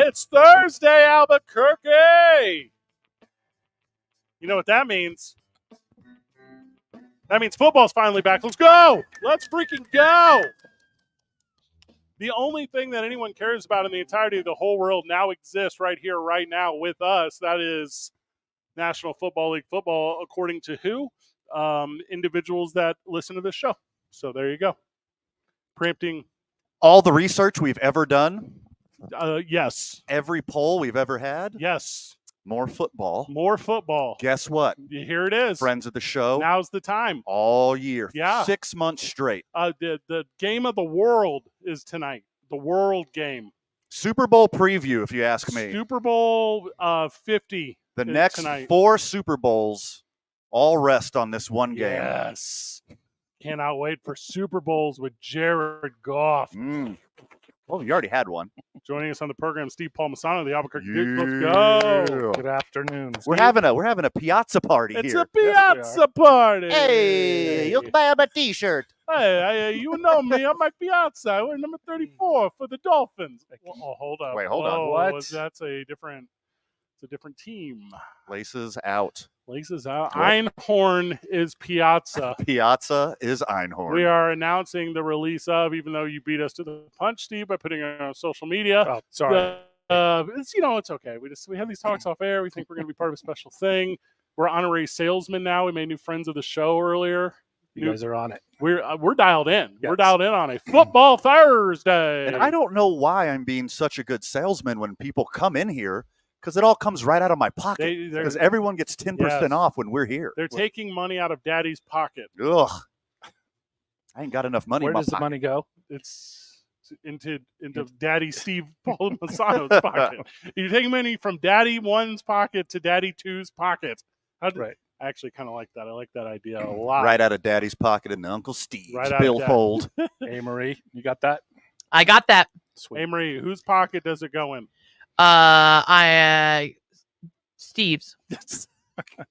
It's Thursday, Albuquerque. You know what that means? That means football's finally back. Let's go. Let's freaking go. The only thing that anyone cares about in the entirety of the whole world now exists right here, right now with us. That is National Football League football, according to who? Individuals that listen to this show. So there you go. Preempting. All the research we've ever done. Yes. Every poll we've ever had. Yes. More football. More football. Guess what? Here it is. Friends of the show. Now's the time. All year. Yeah. 6 months straight. The game of the world is tonight. The world game. Super Bowl preview, if you ask me. Super Bowl 50. The next tonight. 4 Super Bowls all rest on this one game. Yes. Cannot wait for Super Bowls with Jared Goff. Well, you already had one. Joining us on the program, Steve Palmisano, the Albuquerque Duke. Let's go. Good afternoon. We're having a piazza party It's here. a piazza party. Hey, you can buy him a T-shirt. Hey, you know me. I'm my piazza. I wear number 34 for the Dolphins. Oh, hold up. Wait, hold on. What? That's a different. It's a different team. Laces out. Laces out. Einhorn is Piazza. Piazza is Einhorn. We are announcing the release of, even though you beat us to the punch, Steve, by putting it on social media. Oh, sorry. It's okay. We have these talks off air. We think we're going to be part of a special thing. We're honorary salesmen now. We made new friends of the show earlier. You guys are on it. We're dialed in. Yes. We're dialed in on a football Thursday. And I don't know why I'm being such a good salesman when people come in here, because it all comes right out of my pocket. Because everyone gets 10% off when we're here. They're taking money out of Daddy's pocket. Ugh. I ain't got enough money Where in my does the pocket. money go? It's into Daddy Steve Palmisano's pocket. You're taking money from Daddy 1's pocket to Daddy 2's pocket. Right. I actually kind of like that. I like that idea a lot. Right out of Daddy's pocket into Uncle Steve's Right out of billfold. Hey, Marie, you got that? I got that. Sweet. Hey, Marie, whose pocket does it go in? Steve's.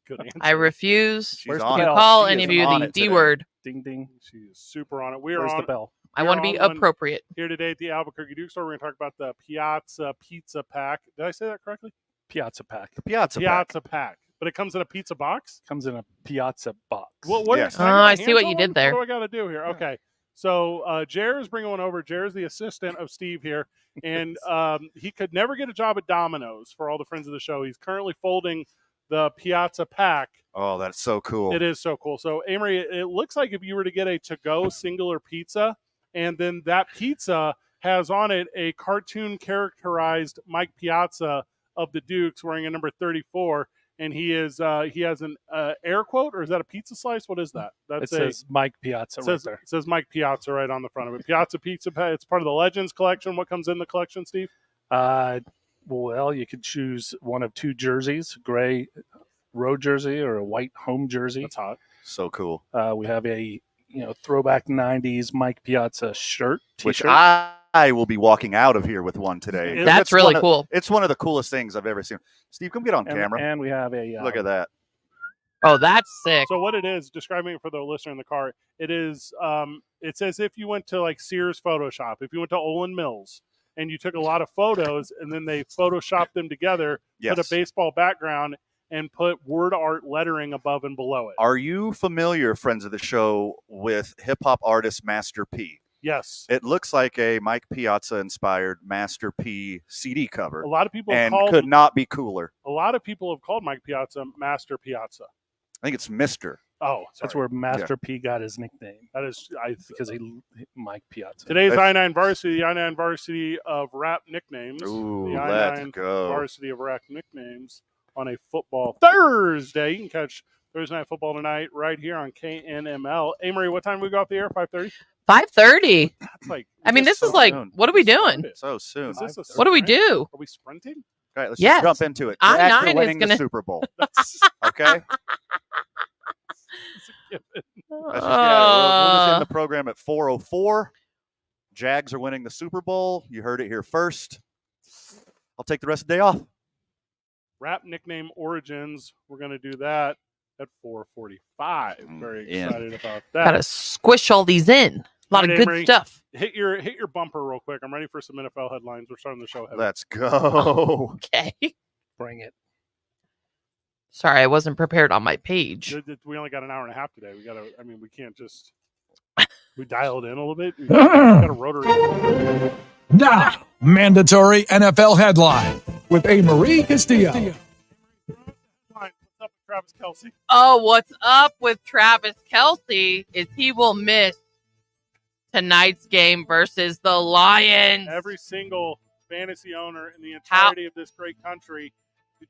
Good answer. I refuse She's Where's on the it. bell? call She any is of you on the it D today. word. Ding, ding. She's super on it. We are Where's on the bell? I want to We're be on one appropriate. here today at the Albuquerque Duke Store. We're going to talk about the Piazza Pizza Pack. Did I say that correctly? Piazza pack. The Piazza pack. Piazza Pack. But it comes in a pizza box? Comes in a piazza box. What Yes. can I get my I see hands what on you one? did there. What do I got to do here? Okay. So Jer's bringing one over. Jer's the assistant of Steve here. And he could never get a job at Domino's for all the friends of the show. He's currently folding the Piazza Pack. Oh, that's so cool. It is so cool. So, Amory, it looks like if you were to get a to-go singular pizza, and then that pizza has on it a cartoon characterized Mike Piazza of the Dukes wearing a number 34, and he has an air quote, or is that a pizza slice? What is that? It says Mike Piazza right there. It says Mike Piazza right on the front of it. Piazza Pizza Pack. It's part of the Legends collection. What comes in the collection, Steve? Well, you could choose one of 2 jerseys, gray road jersey or a white home jersey. That's hot. So cool. We have a throwback 90s Mike Piazza shirt, Which T-shirt. I will be walking out of here with one today. That's It's really one of- cool. It's one of the coolest things I've ever seen. Steve, come get on camera. And we have a Look at that. Oh, that's sick. So what it is, describing it for the listener in the car, it is it's as if you went to like Sears Photoshop. If you went to Olin Mills and you took a lot of photos and then they photoshopped them together, Yes. put a baseball background and put word art lettering above and below it. Are you familiar, friends of the show, with hip hop artist Master P? Yes. It looks like a Mike Piazza inspired Master P CD cover, A lot of people and called could not be cooler. a lot of people have called Mike Piazza Master Piazza. I think it's Mr. Oh, That's sorry. where Master P got his nickname, That is because Mike Piazza. today's That's- I-9 varsity, the I-9 varsity of rap nicknames. Ooh, the let's I-9 go. varsity of rap nicknames on a football Thursday. You can catch Thursday Night Football tonight right here on KNML. Amory, what time do we go off the air? 5:30? 5:30. That's like. I mean, this so is like, soon. what are we doing? So soon. Is this a What do we sprint? do? Are we sprinting? All right, let's Yes. just jump into it. I-9 Jags are is winning the gonna- Super Bowl. That's Okay. Let's just we'll just end the program at 4:04. Jags are winning the Super Bowl. You heard it here first. I'll take the rest of the day off. rap nickname origins. We're going to do that at 4:45. Very Yeah. excited about that. Gotta squish all these in. A lot Right, of good Amory. stuff. Hit your bumper real quick. I'm ready for some NFL headlines. We're starting the show. Heavy. Let's go. Okay. Bring it. Sorry, I wasn't prepared on my page. We only got an hour and a half today. We can't just. We dialed in a little bit. We got a rotary. Now, mandatory NFL headline with A. Marie Castillo. Fine. What's up with Travis Kelce? Oh, what's up with Travis Kelce is he will miss tonight's game versus the Lions. Every single fantasy owner in the entirety of this great country,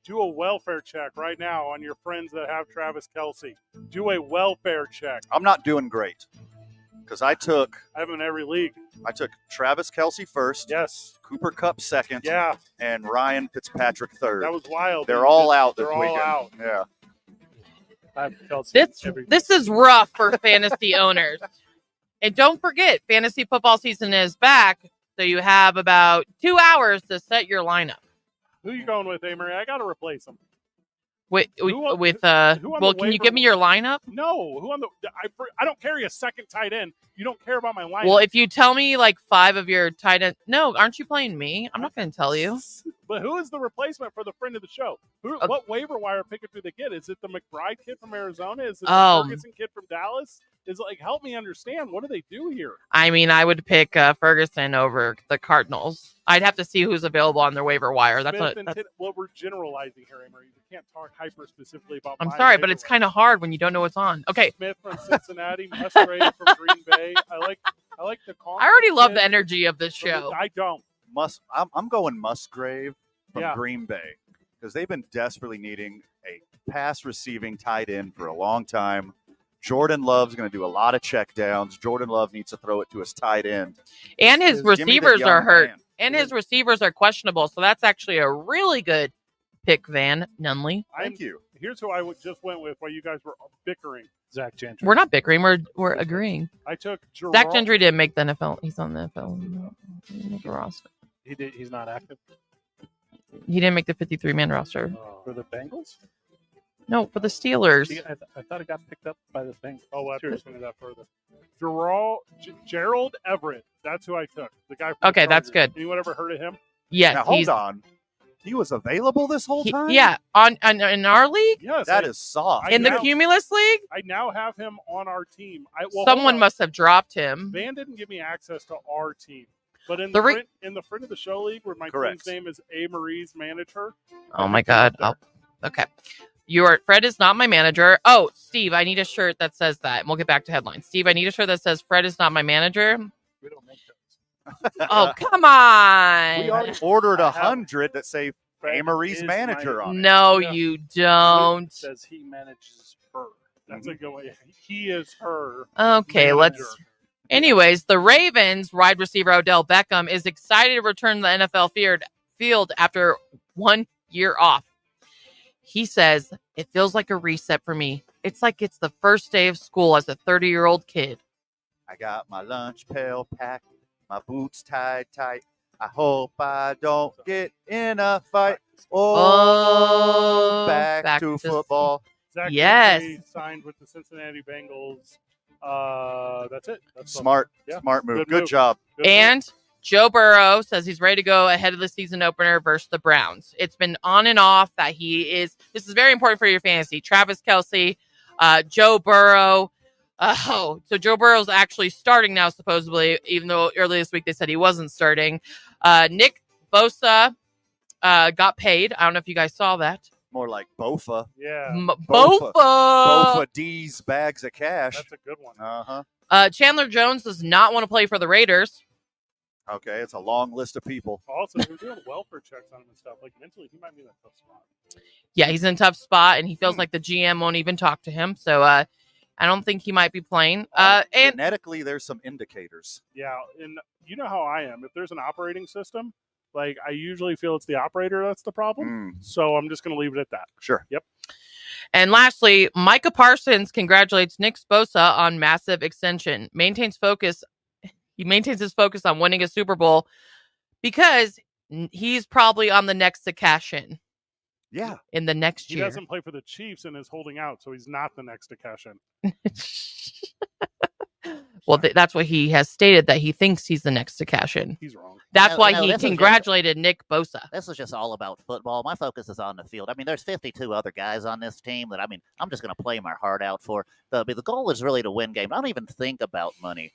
do a welfare check right now on your friends that have Travis Kelce. Do a welfare check. I'm not doing great because I took I have him in every league. Travis Kelce first, Yes. Cooper Kupp second, Yeah. and Ryan Fitzpatrick third. That was wild. They're all out this They're all weekend. out. Yeah. I have Kelce This is rough for fantasy owners. And don't forget, fantasy football season is back, so you have about 2 hours to set your lineup. Who you going with, Amory? I got to replace him. Well, who on can the you waiver- give me your lineup? No. Who on the? I don't carry a second tight end. You don't care about my lineup. Well, if you tell me like 5 of your tight end, no, aren't you playing me? I'm not going to tell you. But who is the replacement for the friend of the show? What waiver wire picket do they get? Is it the McBride kid from Arizona? Is it the Ferguson kid from Dallas? Help me understand. What do they do here? I mean, I would pick Ferguson over the Cardinals. I'd have to see who's available on their waiver wire. Well, we're generalizing here, Amory. We can't talk hyper specifically about. I'm sorry, but it's kind of hard when you don't know what's on. Okay, Smith from Cincinnati, Musgrave from Green Bay. I like the. I already love the energy of this show. I don't. I'm going Musgrave from Yeah. Green Bay because they've been desperately needing a pass receiving tight end for a long time. Jordan Love's going to do a lot of check downs. Jordan Love needs to throw it to his tight end. And his Give me the receivers young are hurt. man. And his receivers are questionable. So that's actually a really good pick, Van Nunley. Thank you. Here's who I just went with while you guys were bickering. Zach Gentry. We're not bickering. We're agreeing. I took Gerard. Zach Gentry didn't make the NFL. He's on the NFL. He didn't make the roster. He's not active He didn't make the 53-man roster. for the Bengals. No, for the Steelers. I thought it got picked up by the Bengals. Oh, we'll have to explain that further. Gerald Everett. That's who I took. The guy. From Okay, the that's Chargers. good. Anyone ever heard of him? Yes, Now hold on. He was available this whole time? yeah. On in our league, Yes. That is soft. I in the know. Cumulus League, I now have him on our team. Hold someone on. must have dropped him. Van didn't give me access to our team, but in The the friend of the show league, where my Correct. team's name is A. Marie's manager. Oh my God. Oh, okay. Fred is not my manager. Oh, Steve, I need a shirt that says that. And we'll get back to headlines. Steve, I need a shirt that says Fred is not my manager. We don't make those. Oh, come on. We already ordered I have- 100 that say Fred Amory's is manager my- on it. No, Yeah. you don't. It says he manages her. That's a good way. He is her. Okay, manager. Anyways, the Ravens wide receiver Odell Beckham is excited to return to the NFL field after 1 year off. He says, "It feels like a reset for me. It's like it's the first day of school as a 30-year-old kid." I got my lunch pail packed, my boots tied tight. I hope I don't get in a fight. Oh, back to football. Zach Yes. Gentry signed with the Cincinnati Bengals. That's it. That's Smart move. Good Good move. job. Good And Joe Burrow says he's ready to go ahead of the season opener versus the Browns. It's been on and off that this is very important for your fantasy. Travis Kelce, Joe Burrow. So Joe Burrow's actually starting now, supposedly, even though earlier this week they said he wasn't starting. Nick Bosa got paid. I don't know if you guys saw that. More like Bofa. Yeah, Bofa. Bofa D's bags of cash. that's a good one. Uh-huh. Chandler Jones does not want to play for the Raiders. Okay, it's a long list of people. Also, we're doing welfare checks on him and stuff. Like mentally, he might be in a tough spot. Yeah, he's in a tough spot, and he feels like the GM won't even talk to him. So I don't think he might be playing. And Genetically, there's some indicators. Yeah, and you know how I am. If there's an operating system, like I usually feel it's the operator that's the problem. So I'm just going to leave it at that. Sure. Yep. And lastly, Micah Parsons congratulates Nick Bosa on massive extension. He maintains his focus on winning a Super Bowl because he's probably on the next to cash in Yeah. the next He year. doesn't play for the Chiefs and is holding out, so he's not the next to cash in. Well, that's what he has stated, that he thinks he's the next to cash in. He's wrong. That's why No, he this is just- congratulated Nick Bosa. This is just all about football. My focus is on the field. I mean, there's 52 other guys on this team that I'm just going to play my heart out for. The goal is really to win games. I don't even think about money.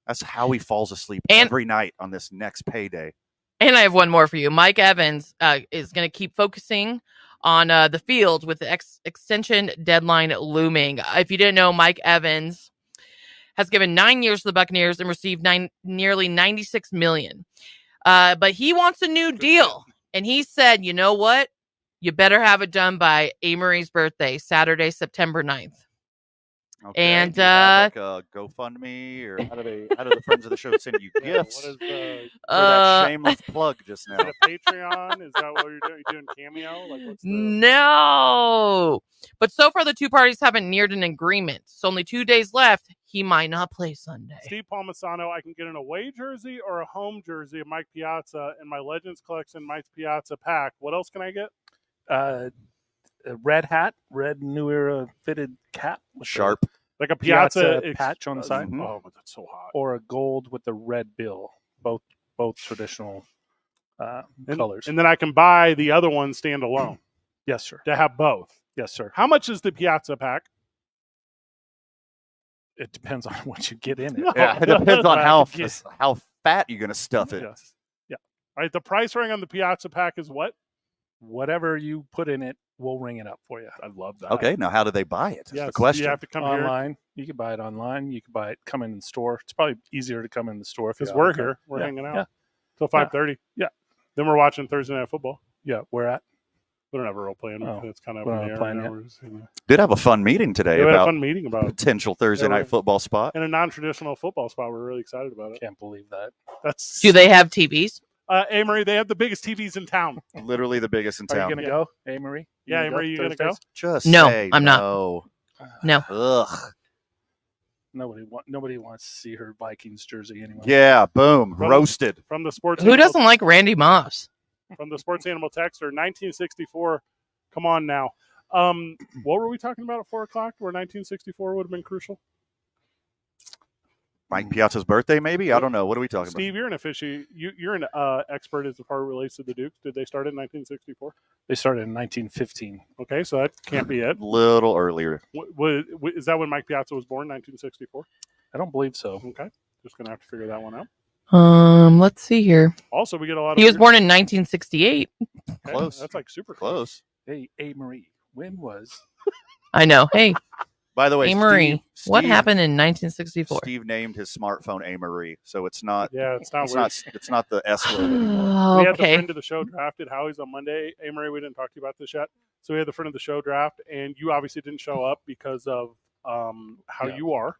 That's how he falls asleep And- every night on this next payday. And I have one more for you. Mike Evans is going to keep focusing on the field with the extension deadline looming. If you didn't know, Mike Evans has given 9 years to the Buccaneers and received nearly $96 million. But he wants a new deal. And he said, you know what? You better have it done by Amory's birthday, Saturday, September 9th. Okay, And, do you have, like a GoFundMe, or how do the friends of the show send you gifts? What is the For that shameless plug just now. is it a Patreon? Is that what you're doing? You're doing Cameo? Like what's the No. But so far, the two parties haven't neared an agreement. So only 2 days left. He might not play Sunday. Steve Palmisano, I can get an away jersey or a home jersey of Mike Piazza in my Legends Collection Mike Piazza pack. What else can I get? A red hat, red New Era fitted cap, with Sharp. Like a Piazza Piazza patch on the side, Mhm. Oh, but that's so hot. or a gold with the red bill. Both traditional And, colors. and then I can buy the other one standalone Yes, sir. to have both. Yes, sir. How much is the Piazza pack? It depends on what you get in it. No. Yeah, it depends on I how could get- how fat you're gonna stuff it. Yes. All right, the price ring on the Piazza pack is what? Whatever you put in it, we'll ring it up for you. I love that. Okay, now how do they buy it? That's Yes, the question. You have to come here Online. You can buy it online. You can buy it, come in the store. It's probably easier to come in the store if because you we're are. here. We're Yeah, hanging out yeah. till 5:30. Yeah. Then we're watching Thursday Night Football. Yeah, we're at. We don't have a role playing. Oh, It's kind of we're in not the air playing right now. yet. We're just, Did have a fun meeting today we had a about fun meeting about it. potential Thursday Yeah, night football spot. In a non-traditional football spot. We're really excited about it. Can't believe that. That's Do they have TVs? Amory, they have the biggest TVs in town. Literally the biggest in Are you town. gonna Yeah. go, Amory? Yeah, Amory, you gonna go? Thursdays? Just No, say I'm not. no. No. Ugh. Nobody wants to see her Vikings jersey anyway. Yeah, boom. From- Roasted. From the sports. Who Animal- doesn't like Randy Moss? From the Sports Animal Texter, 1964. Come on now. What were we talking about at 4:00? Where 1964 would have been crucial. Mike Piazza's birthday, maybe? I don't know. What are we talking Steve, you're an you're an expert as far as it relates to the Dukes. Did they start in 1964? They started in 1915. Okay, so that can't be it. about? Little earlier. Is that when Mike Piazza was born? 1964. I don't believe so. Okay, just gonna have to figure that one out. Let's see here. Also, we get a lot of. He was born in 1968. Okay, Close. That's like super close. Close. Hey, Amory, when was? I know. Hey, By the way, Amory, what Steve- happened in 1964? Steve named his smartphone Amory, so it's not. Yeah, it's not It's weird. not. It's not the S word anymore. We had the Okay. friend of the show drafted. Howie's on Monday. Amory, we didn't talk to you about this yet. So we had the friend of the show draft, and you obviously didn't show up because of how Yeah. you are.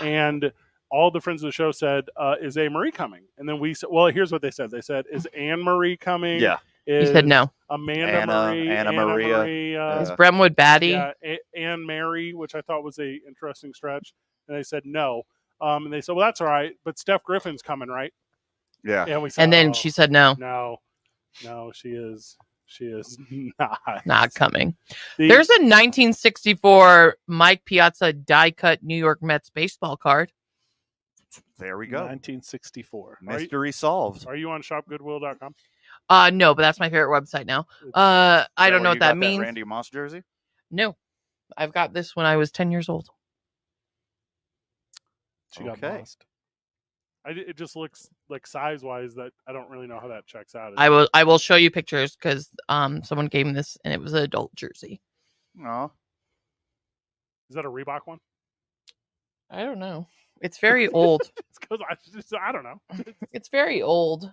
And all the friends of the show said, "Is Amory coming?" And then we said, "Well, here's what they said. They said, is Anne Marie coming? Yeah. He Is said no. Amanda Anna- Marie, Anna Anna Maria. Marie, Is Brentwood Batty? yeah, Anne Mary, which I thought was a interesting stretch. And they said no. And they said, well, that's all right, but Steph Griffin's coming, right? Yeah. And we said, And then "Oh, she said no, no, she is not. not coming. The- There's a 1964 Mike Piazza die cut New York Mets baseball card. There we go. 1964. Mystery solved. Are you on shopgoodwill.com? No, but that's my favorite website now. Is I that don't know where what you that got means. Randy Moss jersey. No, I've got this when I was 10 years old. She got Okay. lost. It just looks like size wise that I don't really know how that checks out. I will show you pictures because someone gave me this and it was an adult jersey. No. Is that a Reebok one? I don't know. It's very old. It's because I don't know. It's very old.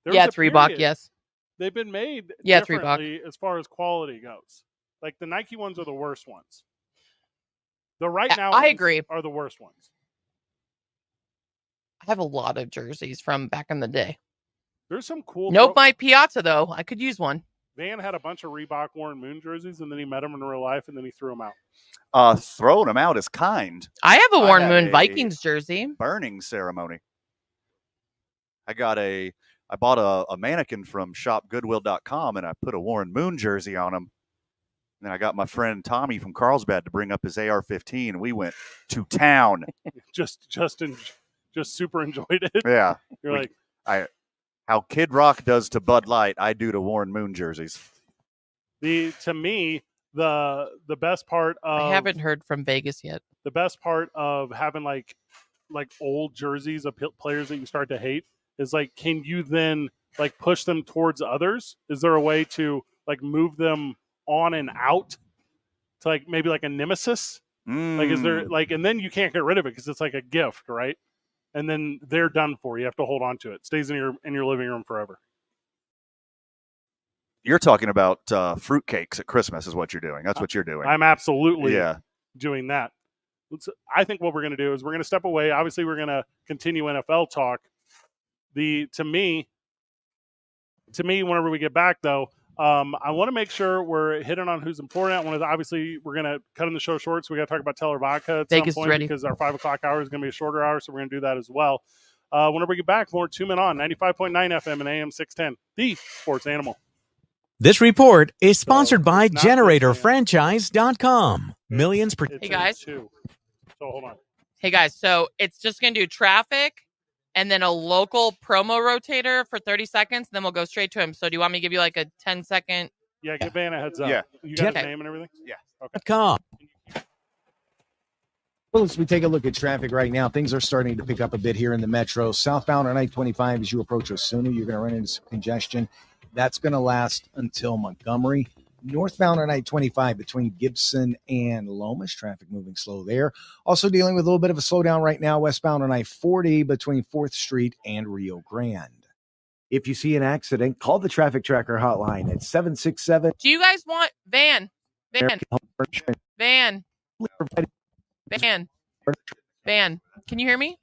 There Yeah, was it's a Reebok. period. Yes. They've been made Yeah, it's Reebok. differently as far as quality goes. Like the Nike ones are the worst ones. The right now I ones agree. are the worst ones. I have a lot of jerseys from back in the day. There's some cool. Nope, my Piazza though. I could use one. Van had a bunch of Reebok Warren Moon jerseys, and then he met him in real life, and then he threw them out. Throwing them out is kind. I have a I Warren have Moon a- Vikings jersey. Burning ceremony. I bought a mannequin from shopgoodwill.com and I put a Warren Moon jersey on him. And then I got my friend Tommy from Carlsbad to bring up his AR-15, and we went to town. Just super enjoyed it. Yeah. You're like, How Kid Rock does to Bud Light, I do to Warren Moon jerseys. to me, the best part of I haven't heard from Vegas yet. the best part of having like old jerseys of players that you start to hate is like, can you then like push them towards others? Is there a way to like move them on and out to like maybe like a nemesis? Like, is there like, and then you can't get rid of it because it's like a gift, right? And then they're done for. You have to hold on to it. Stays in your living room forever. You're talking about fruitcakes at Christmas is what you're doing. That's what you're doing. I'm absolutely Yeah. doing that. I think what we're going to do is we're going to step away. Obviously, we're going to continue NFL talk. To me, whenever we get back, though, I want to make sure we're hitting on who's important. Obviously, we're going to cut in the show short, so we got to talk about Teller Vodka at Vegas some is point ready. because our 5 o'clock hour is going to be a shorter hour, so we're going to do that as well. Whenever we get back, more 2 Men On, 95.9 FM and AM 610, the Sports Animal. This report is sponsored by it's not this GeneratorFranchise.com. Millions per. It's Hey, guys. 2. So hold on. Hey guys, so it's just going to do traffic and then a local promo rotator for 30 seconds. Then we'll go straight to him. So do you want me to give you like a 10-second? Yeah, give Van a heads up. Yeah. You got his Okay. name and everything? Yeah. Okay. .com. Well, as we take a look at traffic right now, things are starting to pick up a bit here in the metro. Southbound on I-25, as you approach Osuna, you're going to run into some congestion. That's going to last until Montgomery. Northbound on I-25 between Gibson and Lomas, traffic moving slow there. Also dealing with a little bit of a slowdown right now, westbound on I-40 between 4th Street and Rio Grande. If you see an accident, call the Traffic Tracker hotline at 767. Do you guys want Van? Can you hear me?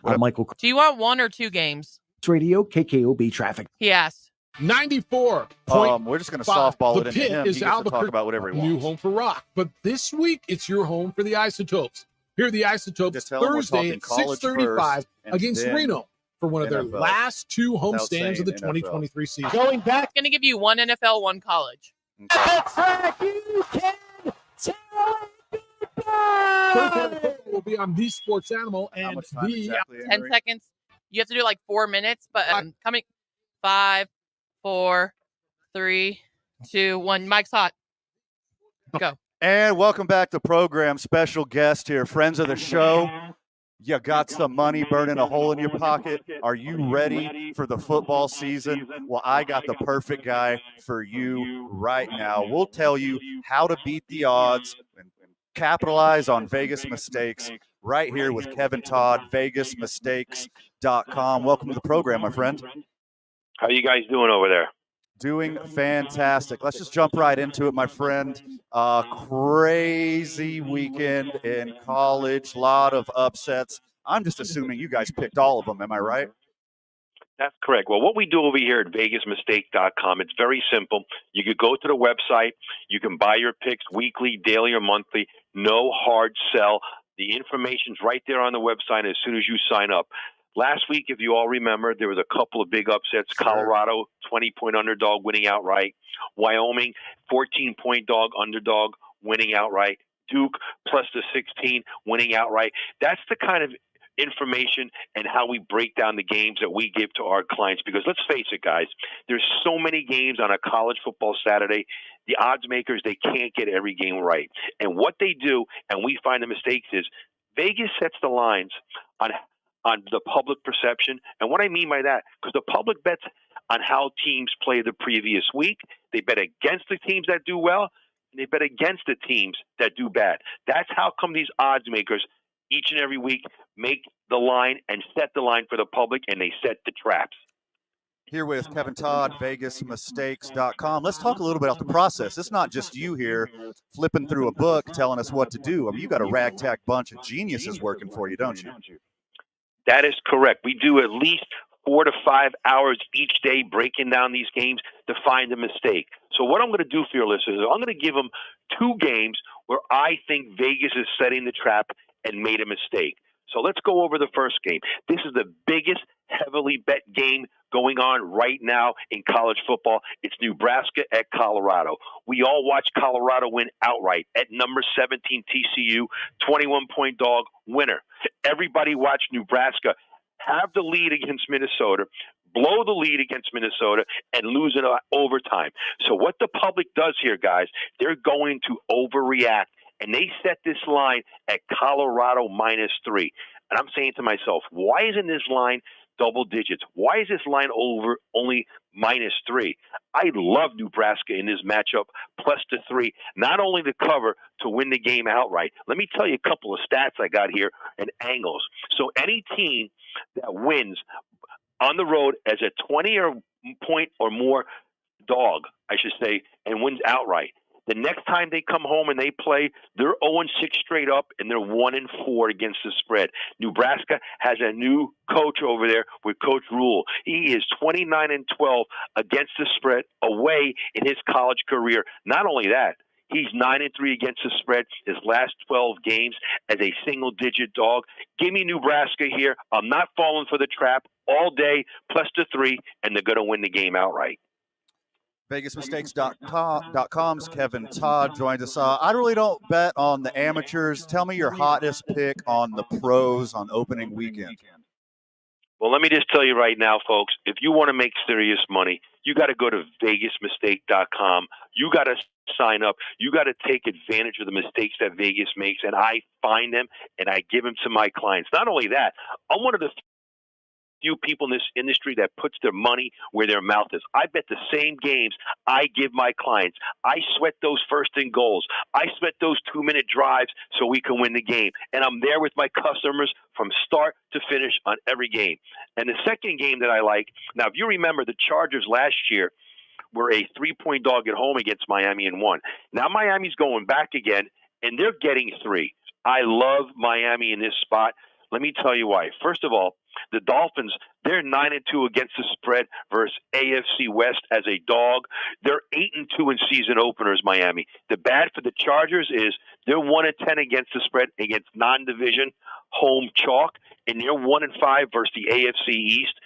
I'm Michael Do you want 1 or 2 games? Radio, KKOB Traffic. He asked. 94. We're just going to softball it The into Pit him. is He gets to talk Albuquerque, about whatever he new wants. home for rock. But this week, it's your home for the Isotopes. Here are the Isotopes Just tell them we're Thursday talking at college 6:35 first, and against then Reno for one of their NFL. last 2 home Without stands of the saying NFL. 2023 season. Going back. Going to give you 1 NFL, 1 college. Thursday will be on The Sports Animal How and much time the exactly, 10 Henry? seconds. You have to do like 4 minutes, but coming 5, 4, 3, 2, 1. Mike's hot. Go. And welcome back to program. Special guest here, friends of the show. You got some money burning a hole in your pocket. Are you ready for the football season? Well, I got the perfect guy for you right now. We'll tell you how to beat the odds and capitalize on Vegas mistakes right here with Kevin Todd, VegasMistakes.com. Welcome to the program, my friend. How you guys doing over there? Doing fantastic. Let's just jump right into it, my friend. Crazy weekend in college, lot of upsets. I'm just assuming you guys picked all of them. Am I right? That's correct. Well, what we do over here at VegasMistake.com, it's very simple. You could go to the website. You can buy your picks weekly, daily, or monthly. No hard sell. The information's right there on the website as soon as you sign up. Last week, if you all remember, there was a couple of big upsets. Colorado, 20-point underdog winning outright. Wyoming, 14-point underdog winning outright. Duke, plus the 16, winning outright. That's the kind of information and how we break down the games that we give to our clients. Because let's face it, guys, there's so many games on a college football Saturday. The odds makers, they can't get every game right. And what they do, and we find the mistakes, is Vegas sets the lines on the public perception. And what I mean by that, because the public bets on how teams play the previous week. They bet against the teams that do well, and they bet against the teams that do bad. That's how come these odds makers each and every week make the line and set the line for the public, and they set the traps. Here with Kevin Todd, VegasMistakes.com. Let's talk a little bit about the process. It's not just you here flipping through a book telling us what to do. I mean, you got a ragtag bunch of geniuses working for you, don't you? That is correct. We do at least 4 to 5 hours each day breaking down these games to find a mistake. So what I'm going to do for your listeners is I'm going to give them 2 games where I think Vegas is setting the trap and made a mistake. So let's go over the first game. This is the biggest heavily bet game going on right now in college football. It's Nebraska at Colorado. We all watch Colorado win outright at number 17 TCU, 21-point dog winner. Everybody watched Nebraska have the lead against Minnesota, blow the lead against Minnesota, and lose in overtime. So what the public does here, guys, they're going to overreact, and they set this line at Colorado -3. And I'm saying to myself, why isn't this line double digits? Why is this line over only -3? I love Nebraska in this matchup, +3, not only to cover, to win the game outright. Let me tell you a couple of stats I got here and angles. So any team that wins on the road as a 20-point or more dog, I should say, and wins outright, the next time they come home and they play, they're 0-6 straight up, and they're 1-4 against the spread. Nebraska has a new coach over there with Coach Rule. He is 29-12 against the spread away in his college career. Not only that, he's 9-3 against the spread his last 12 games as a single-digit dog. Give me Nebraska here. I'm not falling for the trap all day, +3, and they're going to win the game outright. VegasMistakes.com's Kevin Todd joins us. I really don't bet on the amateurs. Tell me your hottest pick on the pros on opening weekend. Well, let me just tell you right now, folks, if you want to make serious money, you got to go to VegasMistake.com. You got to sign up. You got to take advantage of the mistakes that Vegas makes, and I find them, and I give them to my clients. Not only that, I'm one of the few people in this industry that puts their money where their mouth is. I bet the same games I give my clients. I sweat those first and goals. I sweat those 2-minute drives so we can win the game. And I'm there with my customers from start to finish on every game. And the second game that I like, now if you remember, the Chargers last year were a 3-point dog at home against Miami and won. Now Miami's going back again, and they're getting 3. I love Miami in this spot. Let me tell you why. First of all, the Dolphins, they're 9-2 against the spread versus AFC West as a dog. They're 8-2 in season openers, Miami. The bad for the Chargers is they're 1-10 against the spread against non-division home chalk, and they're 1-5 versus the AFC East.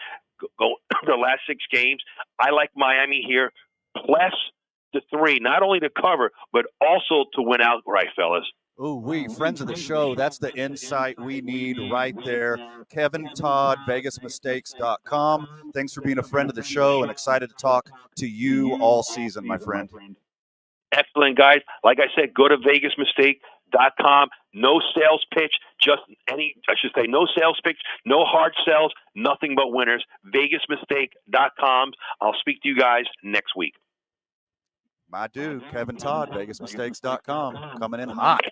Go the last 6 games. I like Miami here, +3, not only to cover, but also to win outright, fellas. Ooh, friends of the show, that's the insight we need right there. Kevin Todd, VegasMistakes.com. Thanks for being a friend of the show and excited to talk to you all season, my friend. Excellent, guys. Like I said, go to VegasMistake.com. No sales pitch, no sales pitch, no hard sells, nothing but winners. VegasMistake.com. I'll speak to you guys next week. My dude, Kevin Todd, VegasMistakes.com, coming in hot.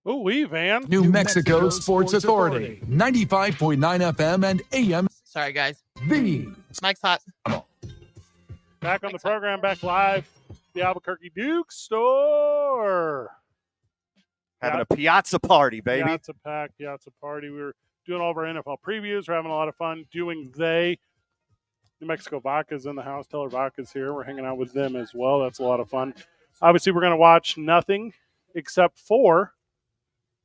Ooh-wee, Van. New Mexico Sports Authority, 95.9 FM and AM. Sorry, guys. The Mike's hot. Back on the program, back live. The Albuquerque Duke store. Having a piazza party, baby. Piazza pack, piazza party. We were doing all of our NFL previews. We're having a lot of fun doing they. New Mexico Vodka's in the house. Teller Vodka's here. We're hanging out with them as well. That's a lot of fun. Obviously, we're going to watch nothing except for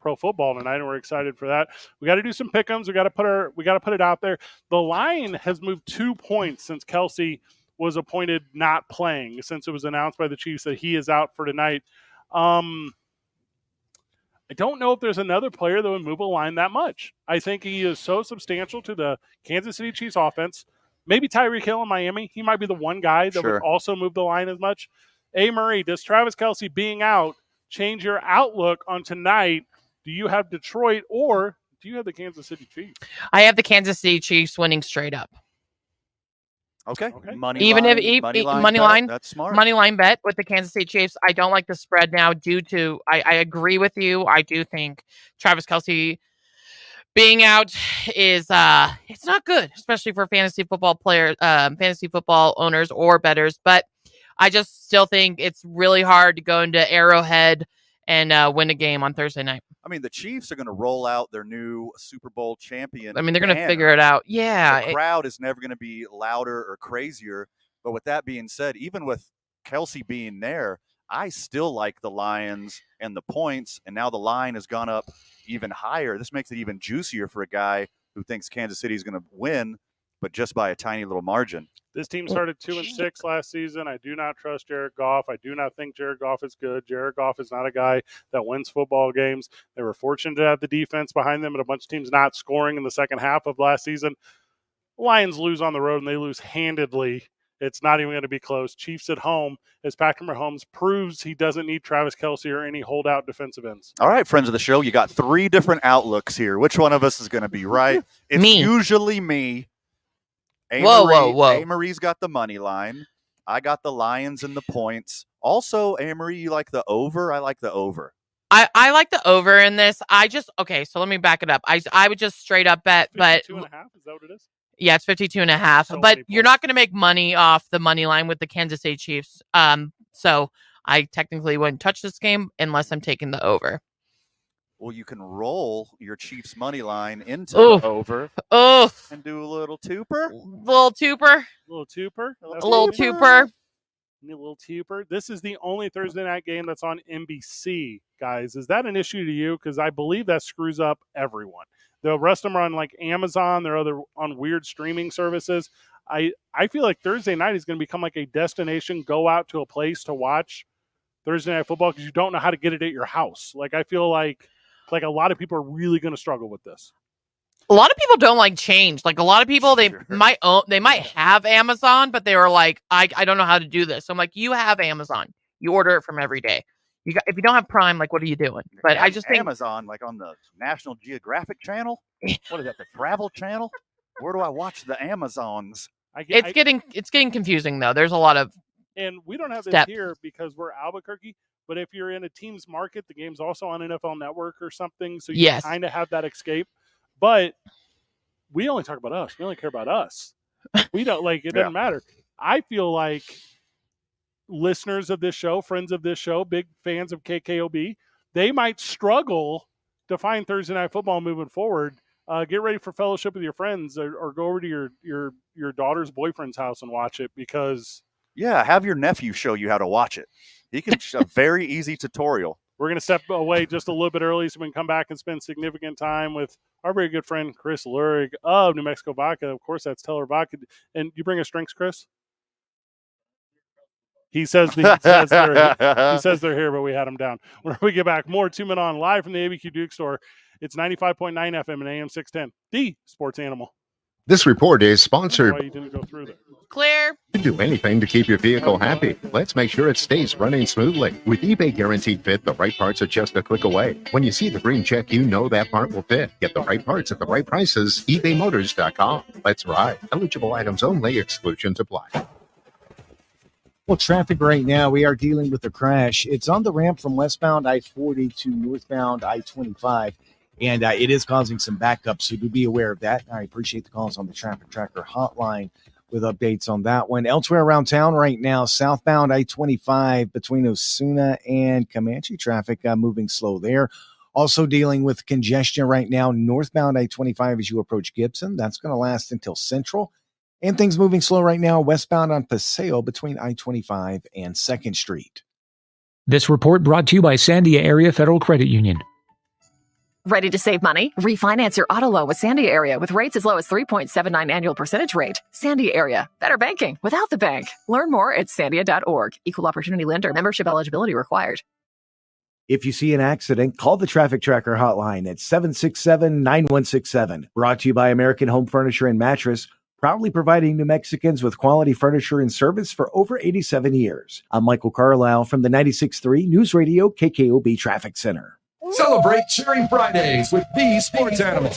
pro football tonight, and we're excited for that. We got to do some pick'ems. We got to put it out there. The line has moved 2 points since Kelsey was appointed not playing, since it was announced by the Chiefs that he is out for tonight. I don't know if there's another player that would move a line that much. I think he is so substantial to the Kansas City Chiefs offense. Maybe Tyreek Hill in Miami. He might be the one guy that would also move the line as much. A. Murray, does Travis Kelce being out change your outlook on tonight? Do you have Detroit or do you have the Kansas City Chiefs? I have the Kansas City Chiefs winning straight up. Okay. Money line. That's smart. Money line bet with the Kansas City Chiefs. I don't like the spread now due to, I agree with you. I do think Travis Kelce being out is it's not good, especially for fantasy football owners or bettors. But I just still think it's really hard to go into Arrowhead and win a game on Thursday night. I mean, the Chiefs are going to roll out their new Super Bowl champion. I mean, they're going to figure it out. Yeah. The crowd is never going to be louder or crazier. But with that being said, even with Kelce being there, I still like the Lions and the points, and now the line has gone up even higher. This makes it even juicier for a guy who thinks Kansas City is going to win, but just by a tiny little margin. This team started 2-6 last season. I do not trust Jared Goff. I do not think Jared Goff is good. Jared Goff is not a guy that wins football games. They were fortunate to have the defense behind them and a bunch of teams not scoring in the second half of last season. Lions lose on the road, and they lose handedly. It's not even going to be close. Chiefs at home, as Patrick Mahomes proves he doesn't need Travis Kelce or any holdout defensive ends. All right, friends of the show, you got 3 different outlooks here. Which one of us is going to be right? It's Me. usually me. Whoa. A-Marie's got the money line. I got the Lions and the points. Also, A-Marie, you like the over? I like the over. I like the over in this. So let me back it up. I would just straight up bet, but 52.5, is that what it is? yeah, it's 52.5. So But many you're points. not going to make money off the money line with the Kansas City Chiefs. So I technically wouldn't touch this game unless I'm taking the over. Well, you can roll your Chiefs money line into Oof. the over Oh, and do a little twoper. little twoper. A little twoper. A little twoper. This is the only Thursday night game that's on NBC, guys. Is that an issue to you? Because I believe that screws up everyone. The rest of them are on like Amazon. They're on weird streaming services. I feel like Thursday night is going to become like a destination. Go out to a place to watch Thursday night football because you don't know how to get it at your house. Like I feel like a lot of people are really going to struggle with this. A lot of people don't like change. Like a lot of people, they might have Amazon, but they were like, I don't know how to do this. So I'm like, you have Amazon. You order it from every day. If you don't have Prime, like, what are you doing? But I just think Amazon, like on the National Geographic channel. What is that? The Travel Channel? Where do I watch the Amazons? it's getting confusing though. There's a lot of And we don't have this steps. here because we're Albuquerque. But if you're in a team's market, the game's also on NFL Network or something. So you Yes. kind of have that escape. But we only talk about us. We only care about us. We don't it doesn't matter. I feel like listeners of this show, friends of this show, big fans of KKOB, they might struggle to find Thursday Night Football moving forward. Get ready for fellowship with your friends or go over to your daughter's boyfriend's house and watch it because Yeah, have your nephew show you how to watch it. He can a very easy tutorial. we're going to step away just a little bit early so we can come back and spend significant time with our very good friend Chris Lurig of New Mexico Vodka. Of course, that's Teller Vodka. And you bring us drinks, Chris? He says they're here, but we had them down. When we get back, more 2 Men On live from the ABQ Duke store. It's 95.9 FM and AM 610, the sports animal. This report is That's why sponsored. you didn't go through there. Clear. Do anything to keep your vehicle happy. Let's make sure it stays running smoothly. With eBay Guaranteed Fit, the right parts are just a click away. When you see the green check, you know that part will fit. Get the right parts at the right prices. ebaymotors.com. Let's ride. Eligible items only. Exclusions apply. Well, traffic right now, we are dealing with a crash. It's on the ramp from westbound I-40 to northbound I-25, and it is causing some backups, so do be aware of that. I appreciate the calls on the Traffic Tracker hotline with updates on that one. Elsewhere around town right now, southbound I-25 between Osuna and Comanche, traffic moving slow there. Also dealing with congestion right now, northbound I-25 as you approach Gibson. That's going to last until Central. And things moving slow right now, westbound on Paseo between I-25 and 2nd Street. This report brought to you by Sandia Area Federal Credit Union. Ready to save money? Refinance your auto loan with Sandia Area with rates as low as 3.79 annual percentage rate. Sandia Area. Better banking without the bank. Learn more at sandia.org. Equal opportunity lender. Membership eligibility required. If you see an accident, call the Traffic Tracker hotline at 767-9167. Brought to you by American Home Furniture and Mattress, proudly providing New Mexicans with quality furniture and service for over 87 years. I'm Michael Carlisle from the 96.3 News Radio KKOB Traffic Center. Celebrate Cheering Fridays with the Sports Animal.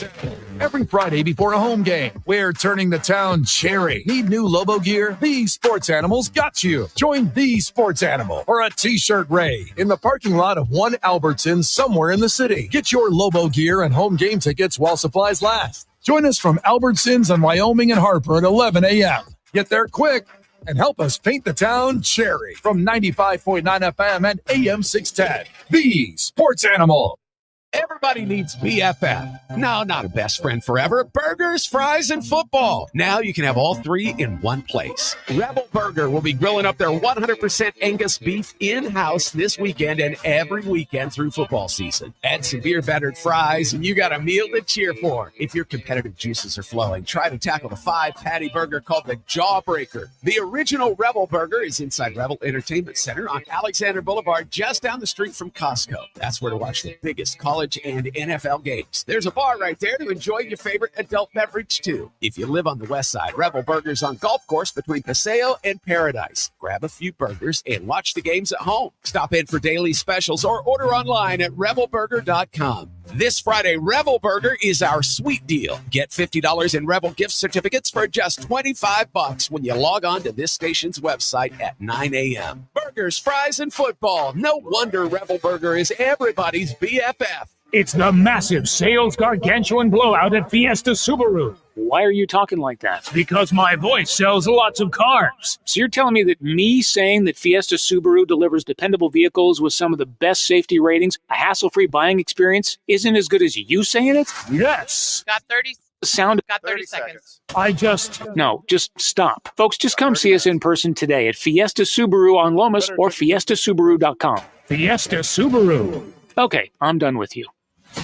Every Friday before a home game, we're turning the town cherry. Need new Lobo gear? The Sports Animal's got you. Join the Sports Animal for a t-shirt raid in the parking lot of one Albertsons somewhere in the city. Get your Lobo gear and home game tickets while supplies last. Join us from Albertsons on Wyoming and Harper at 11 a.m. Get there quick and help us paint the town cherry from 95.9 FM and AM 610. The Sports Animal. Everybody needs BFF. No, not a best friend forever. Burgers, fries, and football. Now you can have all three in one place. Rebel Burger will be grilling up their 100% Angus beef in-house this weekend and every weekend through football season. Add some beer-battered fries, and you got a meal to cheer for. If your competitive juices are flowing, try to tackle the 5-patty burger called the Jawbreaker. The original Rebel Burger is inside Rebel Entertainment Center on Alexander Boulevard, just down the street from Costco. That's where to watch the biggest college and NFL games. There's a bar right there to enjoy your favorite adult beverage, too. If you live on the west side, Rebel Burger's on Golf Course between Paseo and Paradise. Grab a few burgers and watch the games at home. Stop in for daily specials or order online at rebelburger.com. This Friday, Rebel Burger is our sweet deal. Get $50 in Rebel gift certificates for just $25 when you log on to this station's website at 9 a.m. Burgers, fries, and football. No wonder Rebel Burger is everybody's BFF. It's the massive sales gargantuan blowout at Fiesta Subaru. Why are you talking like that? Because my voice sells lots of cars. So you're telling me that me saying that Fiesta Subaru delivers dependable vehicles with some of the best safety ratings, a hassle-free buying experience, isn't as good as you saying it? Yes. Got 30 Sound. Got 30 seconds. Just stop. Folks, just come see us in person today at Fiesta Subaru on Lomas or fiestasubaru.com. Fiesta Subaru. Okay, I'm done with you.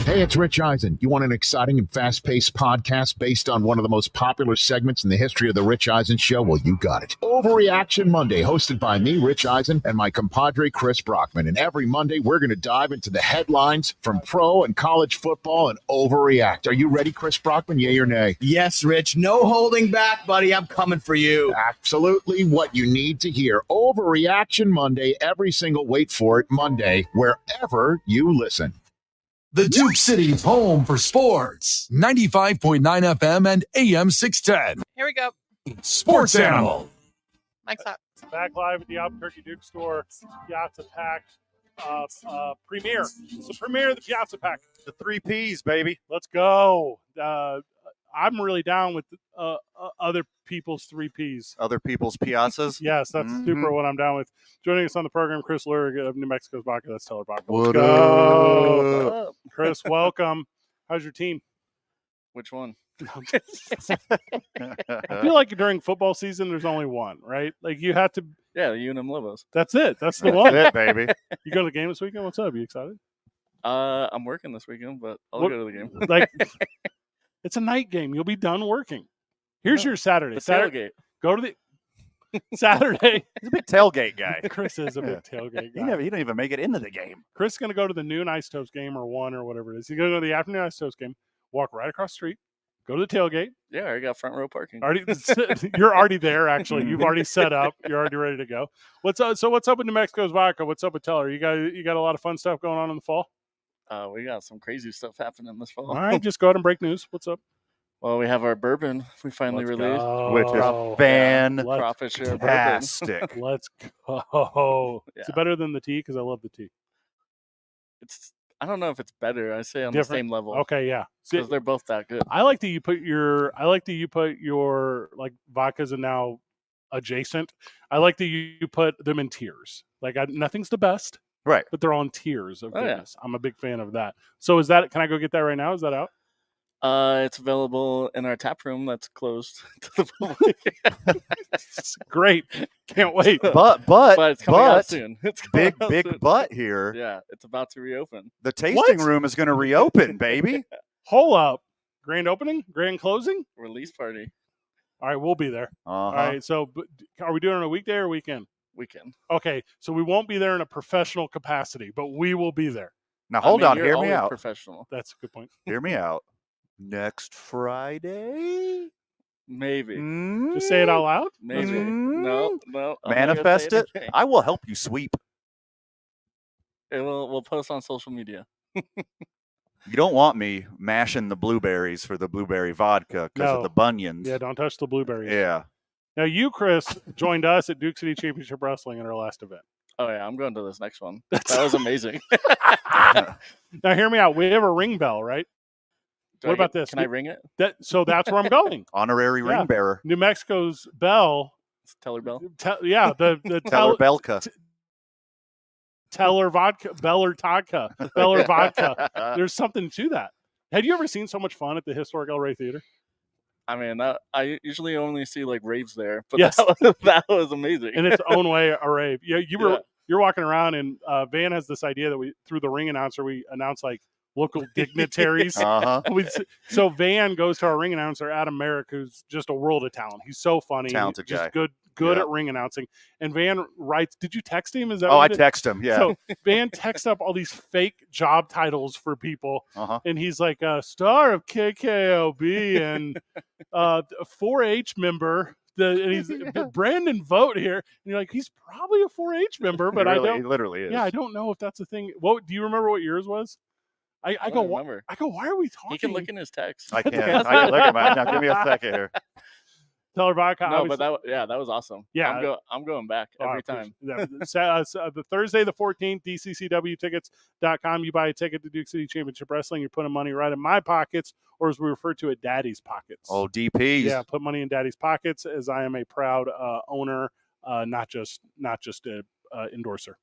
Hey, it's Rich Eisen. You want an exciting and fast-paced podcast based on one of the most popular segments in the history of The Rich Eisen Show? Well, you got it. Overreaction Monday, hosted by me, Rich Eisen, and my compadre, Chris Brockman. And every Monday, we're going to dive into the headlines from pro and college football and overreact. Are you ready, Chris Brockman? Yay or nay? Yes, Rich. No holding back, buddy. I'm coming for you. Absolutely what you need to hear. Overreaction Monday, every single, wait for it, Monday, wherever you listen. The Duke City's home for sports. 95.9 FM and AM 610. Here we go. Sports Animal. Mike's up. Back live at the Albuquerque Duke store. Piazza Pack premiere. It's the premiere of the Piazza Pack. The 3 Ps, baby. Let's go. I'm really down with other people's 3 Ps. Other people's piazzas? Yes, that's super what I'm down with. Joining us on the program, Chris Lurig of New Mexico's Vodka. That's Teller Vodka. Let's go. Chris, welcome. How's your team? Which one? I feel like during football season, there's only one, right? Like you have to. Yeah, the UNM Lobos. That's it. That's the one. That's it, baby. You go to the game this weekend? What's up? You excited? I'm working this weekend, but I'll go to the game. Like, it's a night game. You'll be done working. Here's your Saturday. The tailgate. Go to the Saturday. He's a big tailgate guy. Chris is a big tailgate guy. He didn't even make it into the game. Chris is going to go to the noon Ice Toast game or 1 or whatever it is. He's going to go to the afternoon Ice Toast game, walk right across the street, go to the tailgate. Yeah, I already got front row parking. You're already there, actually. You've already set up. You're already ready to go. What's up? So what's up with New Mexico's Vodka? What's up with Teller? You got a lot of fun stuff going on in the fall? We got some crazy stuff happening this fall. All right, just go ahead and break news. What's up? Well, we have our bourbon we finally released. Which is fantastic. Let's go. Yeah. Is it better than the tea? Because I love the tea. I don't know if it's better. I say on Different? the same level. Okay, yeah. Because they're both that good. I like that you put your like vodkas are now adjacent. I like that you put them in tiers. Like nothing's the best. Right. But they're on tiers of goodness. Yeah. I'm a big fan of that. So can I go get that right now? Is that out? It's available in our tap room that's closed to the public. Great. Can't wait. But it's coming out soon. It's coming out big soon. butt here. Yeah, it's about to reopen. The tasting room is going to reopen, baby. Hold up. Grand opening? Grand closing? Release party. All right, we'll be there. All right, so are we doing it on a weekday or weekend? Weekend. Okay, so we won't be there in a professional capacity, but we will be there. Now, hold on. Hear me out. Professional. That's a good point. Hear me out. Next Friday? Maybe. Just say it out loud? Maybe. No. Manifest it. I will help you sweep. We'll post on social media. You don't want me mashing the blueberries for the blueberry vodka because of the bunions. Yeah, don't touch the blueberries. Yeah. Now, you, Chris, joined us at Duke City Championship Wrestling in our last event. Oh, yeah, I'm going to this next one. That was amazing. Now, hear me out. We have a ring bell, right? What about this? Can I ring it? So that's where I'm going. Honorary ring bearer. New Mexico's bell. Teller bell? The Teller Belka. Beller vodka. There's something to that. Have you ever seen so much fun at the historic El Rey Theater? I mean, I usually only see like raves there, but Yes. that was amazing. In its own way, a rave. You're walking around, and Van has this idea that through the ring announcer, we announce like local dignitaries. Uh-huh. So Van goes to our ring announcer, Adam Merrick, who's just a world of talent. He's so funny. Talented just guy. Good Yeah. at ring announcing. And Van writes, did you text him? Is that Oh, what I you did? text him. Yeah. So Van texts up all these fake job titles for people. Uh-huh. And he's like a star of KKOB and a 4-H member. And he's Brandon Vogt here. And you're like, he's probably a 4-H member, but I don't. He literally is. Yeah, I don't know if that's a thing. What do you remember? What yours was? I go. remember. I go. Why are we talking? He can look in his text. I can look at mine. Now give me a second here. Teller vodka. No, but that was awesome. Yeah. I'm going back every time. Yeah. The Thursday the 14th, DCCWtickets.com. You buy a ticket to Duke City Championship Wrestling. You're putting money right in my pockets, or as we refer to it, Daddy's pockets. Oh, DPs. Yeah, put money in Daddy's pockets, as I am a proud owner, not just a endorser.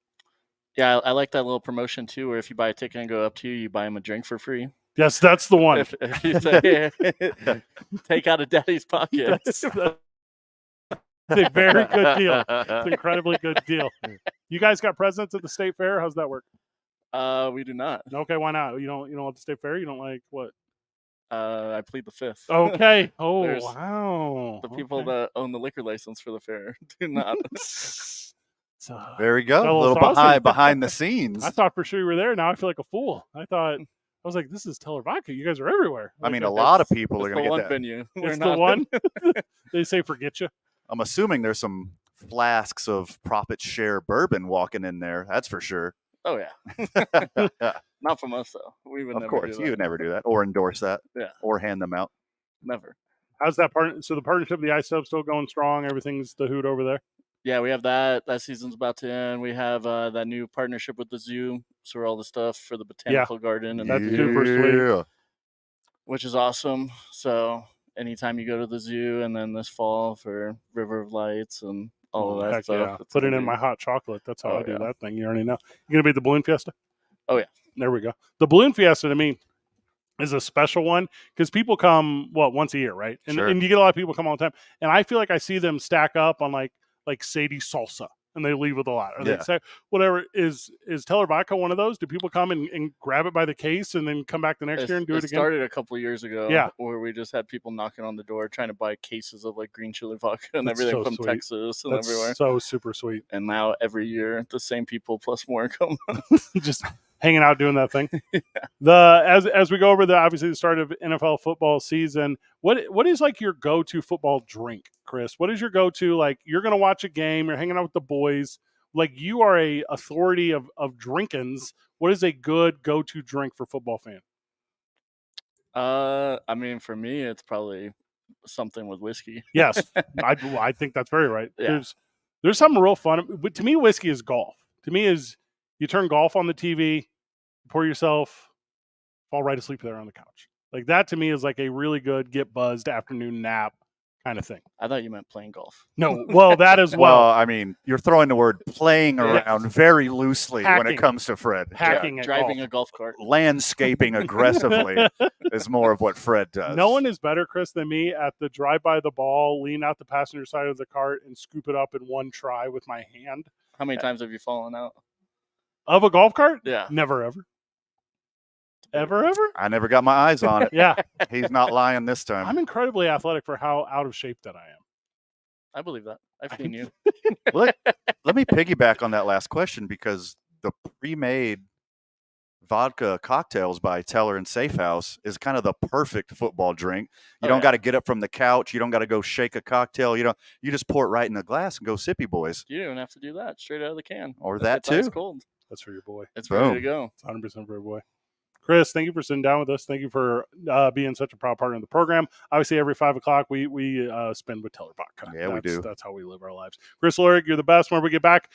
Yeah, I like that little promotion too, where if you buy a ticket and go up to you buy him a drink for free. Yes, that's the one. If you say, take out of Daddy's pocket. That's a very good deal. It's an incredibly good deal. You guys got presents at the state fair? How's that work? We do not. Okay, why not? You don't want the state fair? You don't like what? I plead the fifth. Okay. Oh, There's wow. The people that own the liquer license for the fair do not. There we go. That A little saucy. behind the scenes. I thought for sure you were there. Now I feel like a fool. I was like, this is Teller Vodka. You guys are everywhere. I mean, a Like, lot of people are It's going the to one get that. venue. We're It's the not- one. They say forget you. I'm assuming there's some flasks of profit share bourbon walking in there. That's for sure. Oh yeah. Not from us though. We would Of never course, do you that. would never do that or endorse that. Yeah. Or hand them out. Never. How's that part? So the partnership of the Ice Hub still going strong. Everything's the hoot over there. Yeah, we have that. That season's about to end. We have that new partnership with the zoo. So all the stuff for the botanical garden and That's super sweet. which is awesome. So anytime you go to the zoo, and then this fall for River of Lights and all of that Heck stuff. yeah. it's Put it gonna in be- my hot chocolate. That's how Oh, I do yeah. that thing. You already know. You gonna be at the Balloon Fiesta? Oh yeah. There we go. The Balloon Fiesta to me is a special one because people come once a year, right? And, Sure. and you get a lot of people come all the time, and I feel like I see them stack up on like Sadie Salsa, and they leave with a lot. Or they Yeah. say whatever is Teller Vodka one of those? Do people come and grab it by the case and then come back the next year and do it again? started a couple of years ago. Yeah. Where we just had people knocking on the door trying to buy cases of like green chili vodka and That's everything so from sweet. Texas and That's everywhere. so super sweet. And now every year the same people plus more come. Just hanging out doing that thing. As we go over obviously the start of NFL football season, what is like your go-to football drink, Chris? What is your go-to, like you're gonna watch a game, you're hanging out with the boys, like you are a authority of drinkins. What is a good go-to drink for football fan? I mean, for me, it's probably something with whiskey. Yes, I think that's very right. Yeah. There's something real fun. But to me, whiskey is golf. To me, is you turn golf on the TV, pour yourself, fall right asleep there on the couch. Like that to me is like a really good get buzzed afternoon nap kind of thing. I thought you meant playing golf. No, well that as well. Well, I mean, you're throwing the word playing around very loosely when Hacking. it comes to Fred. Hacking at driving golf. a golf cart. Landscaping aggressively is more of what Fred does. No one is better, Chris, than me at the drive by the ball, lean out the passenger side of the cart, and scoop it up in one try with my hand. How many times have you fallen out? Of a golf cart? Yeah. Never ever. Ever? I never got my eyes on it. Yeah. He's not lying this time. I'm incredibly athletic for how out of shape that I am. I believe that. I've seen you. Let me piggyback on that last question because the pre-made vodka cocktails by Teller and Safe House is kind of the perfect football drink. You Oh, don't yeah. got to get up from the couch. You don't got to go shake a cocktail. You just pour it right in the glass and go sippy boys. You don't even have to do that. Straight out of the can. Or If that it's ice too. cold. That's for your boy. It's ready to Boom. go. It's 100% for your boy. Chris, thank you for sitting down with us. Thank you for being such a proud partner of the program. Obviously, every 5 o'clock, we spend with Teller Vodka. Yeah, we do. That's how we live our lives. Chris Lurig, you're the best. When we get back,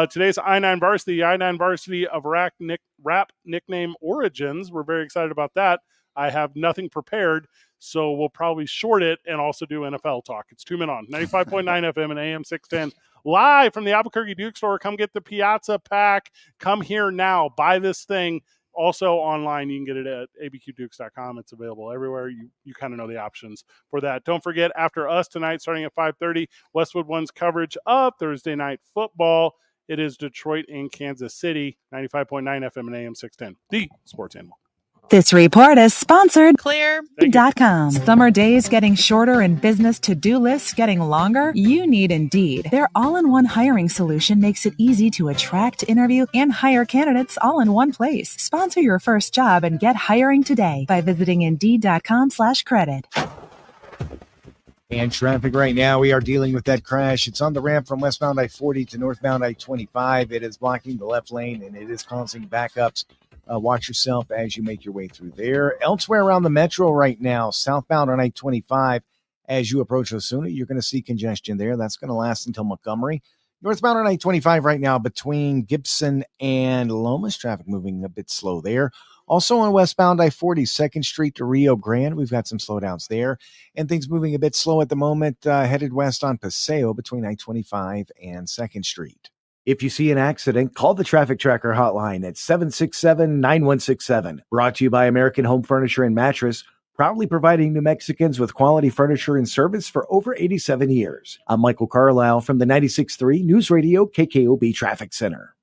today's I-9 Varsity, I-9 Varsity of Rap nickname origins. We're very excited about that. I have nothing prepared. So we'll probably short it and also do NFL talk. It's 2 Men On, 95.9 FM and AM 610. Live from the Albuquerque Duke store. Come get the Piazza Pack. Come here now. Buy this thing. Also online, you can get it at abqdukes.com. It's available everywhere. You kind of know the options for that. Don't forget, after us tonight, starting at 5:30, Westwood One's coverage of Thursday Night Football. It is Detroit and Kansas City, 95.9 FM and AM 610. The Sports Animal. This report is sponsored Clear.com. Summer days getting shorter and business to-do lists getting longer? You need Indeed. Their all-in-one hiring solution makes it easy to attract, interview, and hire candidates all in one place. Sponsor your first job and get hiring today by visiting Indeed.com/credit. And traffic right now, we are dealing with that crash. It's on the ramp from westbound I-40 to northbound I-25. It is blocking the left lane, and it is causing backups. Watch yourself as you make your way through there. Elsewhere around the metro right now, southbound on I-25, as you approach Osuna, you're going to see congestion there. That's going to last until Montgomery. Northbound on I-25 right now between Gibson and Lomas, traffic moving a bit slow there. Also on westbound I-40, 2nd Street to Rio Grande, we've got some slowdowns there. And things moving a bit slow at the moment, headed west on Paseo between I-25 and 2nd Street. If you see an accident, call the Traffic Tracker hotline at 767-9167. Brought to you by American Home Furniture and Mattress, proudly providing New Mexicans with quality furniture and service for over 87 years. I'm Michael Carlisle from the 96.3 News Radio KKOB Traffic Center.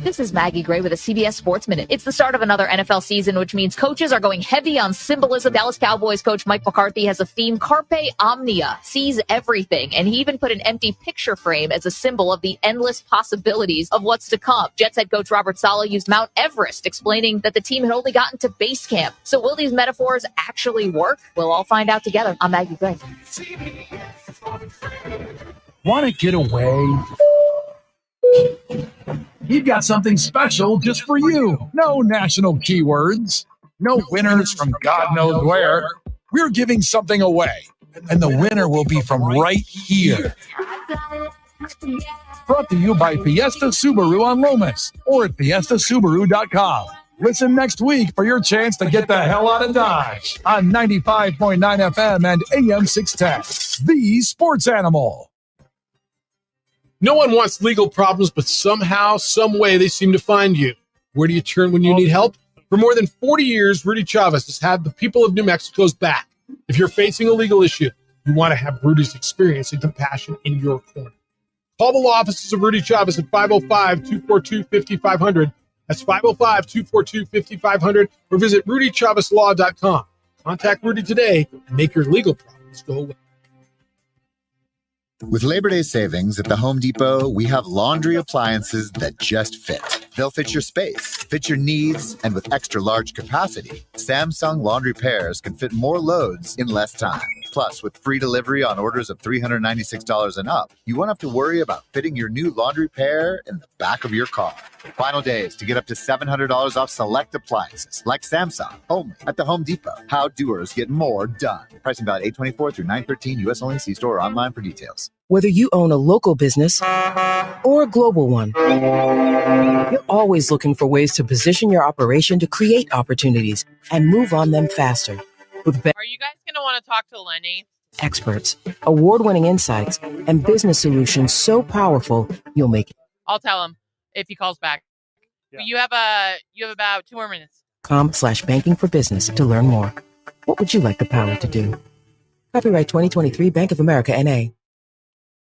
This is Maggie Gray with a CBS Sports Minute. It's the start of another NFL season, which means coaches are going heavy on symbolism. Dallas Cowboys coach Mike McCarthy has a theme, Carpe Omnia, sees everything. And he even put an empty picture frame as a symbol of the endless possibilities of what's to come. Jets head coach Robert Saleh used Mount Everest, explaining that the team had only gotten to base camp. So will these metaphors actually work? We'll all find out together. I'm Maggie Gray. Want to get away? We've got something special just for you. No national keywords, no winners from God knows where. We're giving something away, and the winner will be from right here. Brought to you by Fiesta Subaru on Lomas or at fiestasubaru.com. Listen next week for your chance to get the hell out of Dodge on 95.9 FM and AM 610. The Sports Animal. No one wants legal problems, but somehow, some way, they seem to find you. Where do you turn when you need help? For more than 40 years, Rudy Chavez has had the people of New Mexico's back. If you're facing a legal issue, you want to have Rudy's experience and compassion in your corner. Call the law offices of Rudy Chavez at 505-242-5500. That's 505-242-5500, or visit rudychavezlaw.com. Contact Rudy today and make your legal problems go away. With Labor Day savings at the Home Depot, we have laundry appliances that just fit. They'll fit your space, fit your needs, and with extra large capacity, Samsung laundry pairs can fit more loads in less time. Plus, with free delivery on orders of $396 and up, you won't have to worry about fitting your new laundry pair in the back of your car. Final days to get up to $700 off select appliances like Samsung, only at the Home Depot. How doers get more done. Pricing valid 8/24 through 9/13, U.S. only. See store or online for details. Whether you own a local business or a global one, you're always looking for ways to position your operation to create opportunities and move on them faster. With Are you guys going to want to talk to Lenny? experts, award-winning insights, and business solutions so powerful you'll make it. I'll tell him if he calls back. Yeah. You have about 2 more minutes. .com/banking for business to learn more. What would you like the power to do? Copyright 2023 Bank of America, N.A.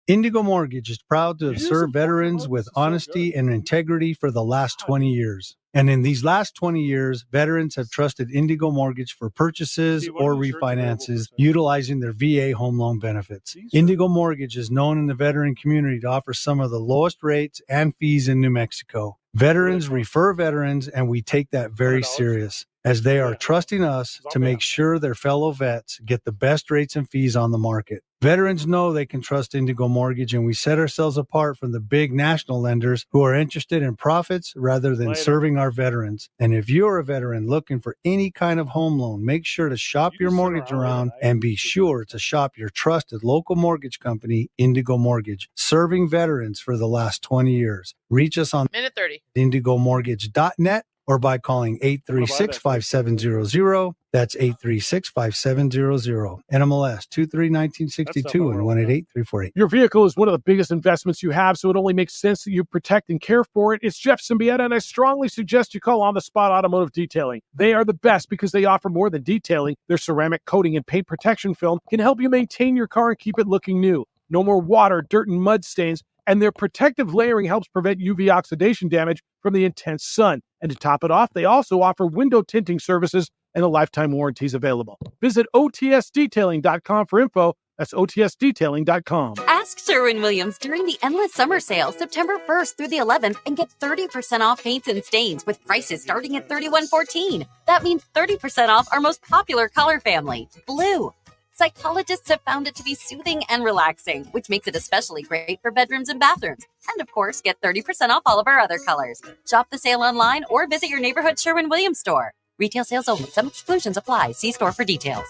Indigo Mortgage is proud to have served veterans with honesty and integrity for the last 20 years. And in these last 20 years, veterans have trusted Indigo Mortgage for purchases or refinances utilizing their VA home loan benefits. Indigo Mortgage is known in the veteran community to offer some of the lowest rates and fees in New Mexico. Veterans refer veterans, and we take that very serious, as they are trusting us to make sure their fellow vets get the best rates and fees on the market. Veterans know they can trust Indigo Mortgage, and we set ourselves apart from the big national lenders who are interested in profits rather than serving our veterans. And if you're a veteran looking for any kind of home loan, make sure to shop your mortgage around and be sure to shop your trusted local mortgage company, Indigo Mortgage, serving veterans for the last 20 years. Reach us on minute 30. indigomortgage.net or by calling 836-5700. That's 836-5700. NMLS 23-1962 and 188348. Your vehicle is one of the biggest investments you have, so it only makes sense that you protect and care for it. It's Jeff Symbieta, and I strongly suggest you call On the Spot Automotive Detailing. They are the best because they offer more than detailing. Their ceramic coating and paint protection film can help you maintain your car and keep it looking new. No more water, dirt, and mud stains, and their protective layering helps prevent UV oxidation damage from the intense sun. And to top it off, they also offer window tinting services and a lifetime warranties available. Visit otsdetailing.com for info. That's otsdetailing.com. Ask Sherwin-Williams during the Endless Summer Sale, September 1st through the 11th, and get 30% off paints and stains with prices starting at $31.14. That means 30% off our most popular color family, blue. Psychologists have found it to be soothing and relaxing, which makes it especially great for bedrooms and bathrooms. And of course, get 30% off all of our other colors. Shop the sale online or visit your neighborhood Sherwin-Williams store. Retail sales only. Some exclusions apply. See store for details.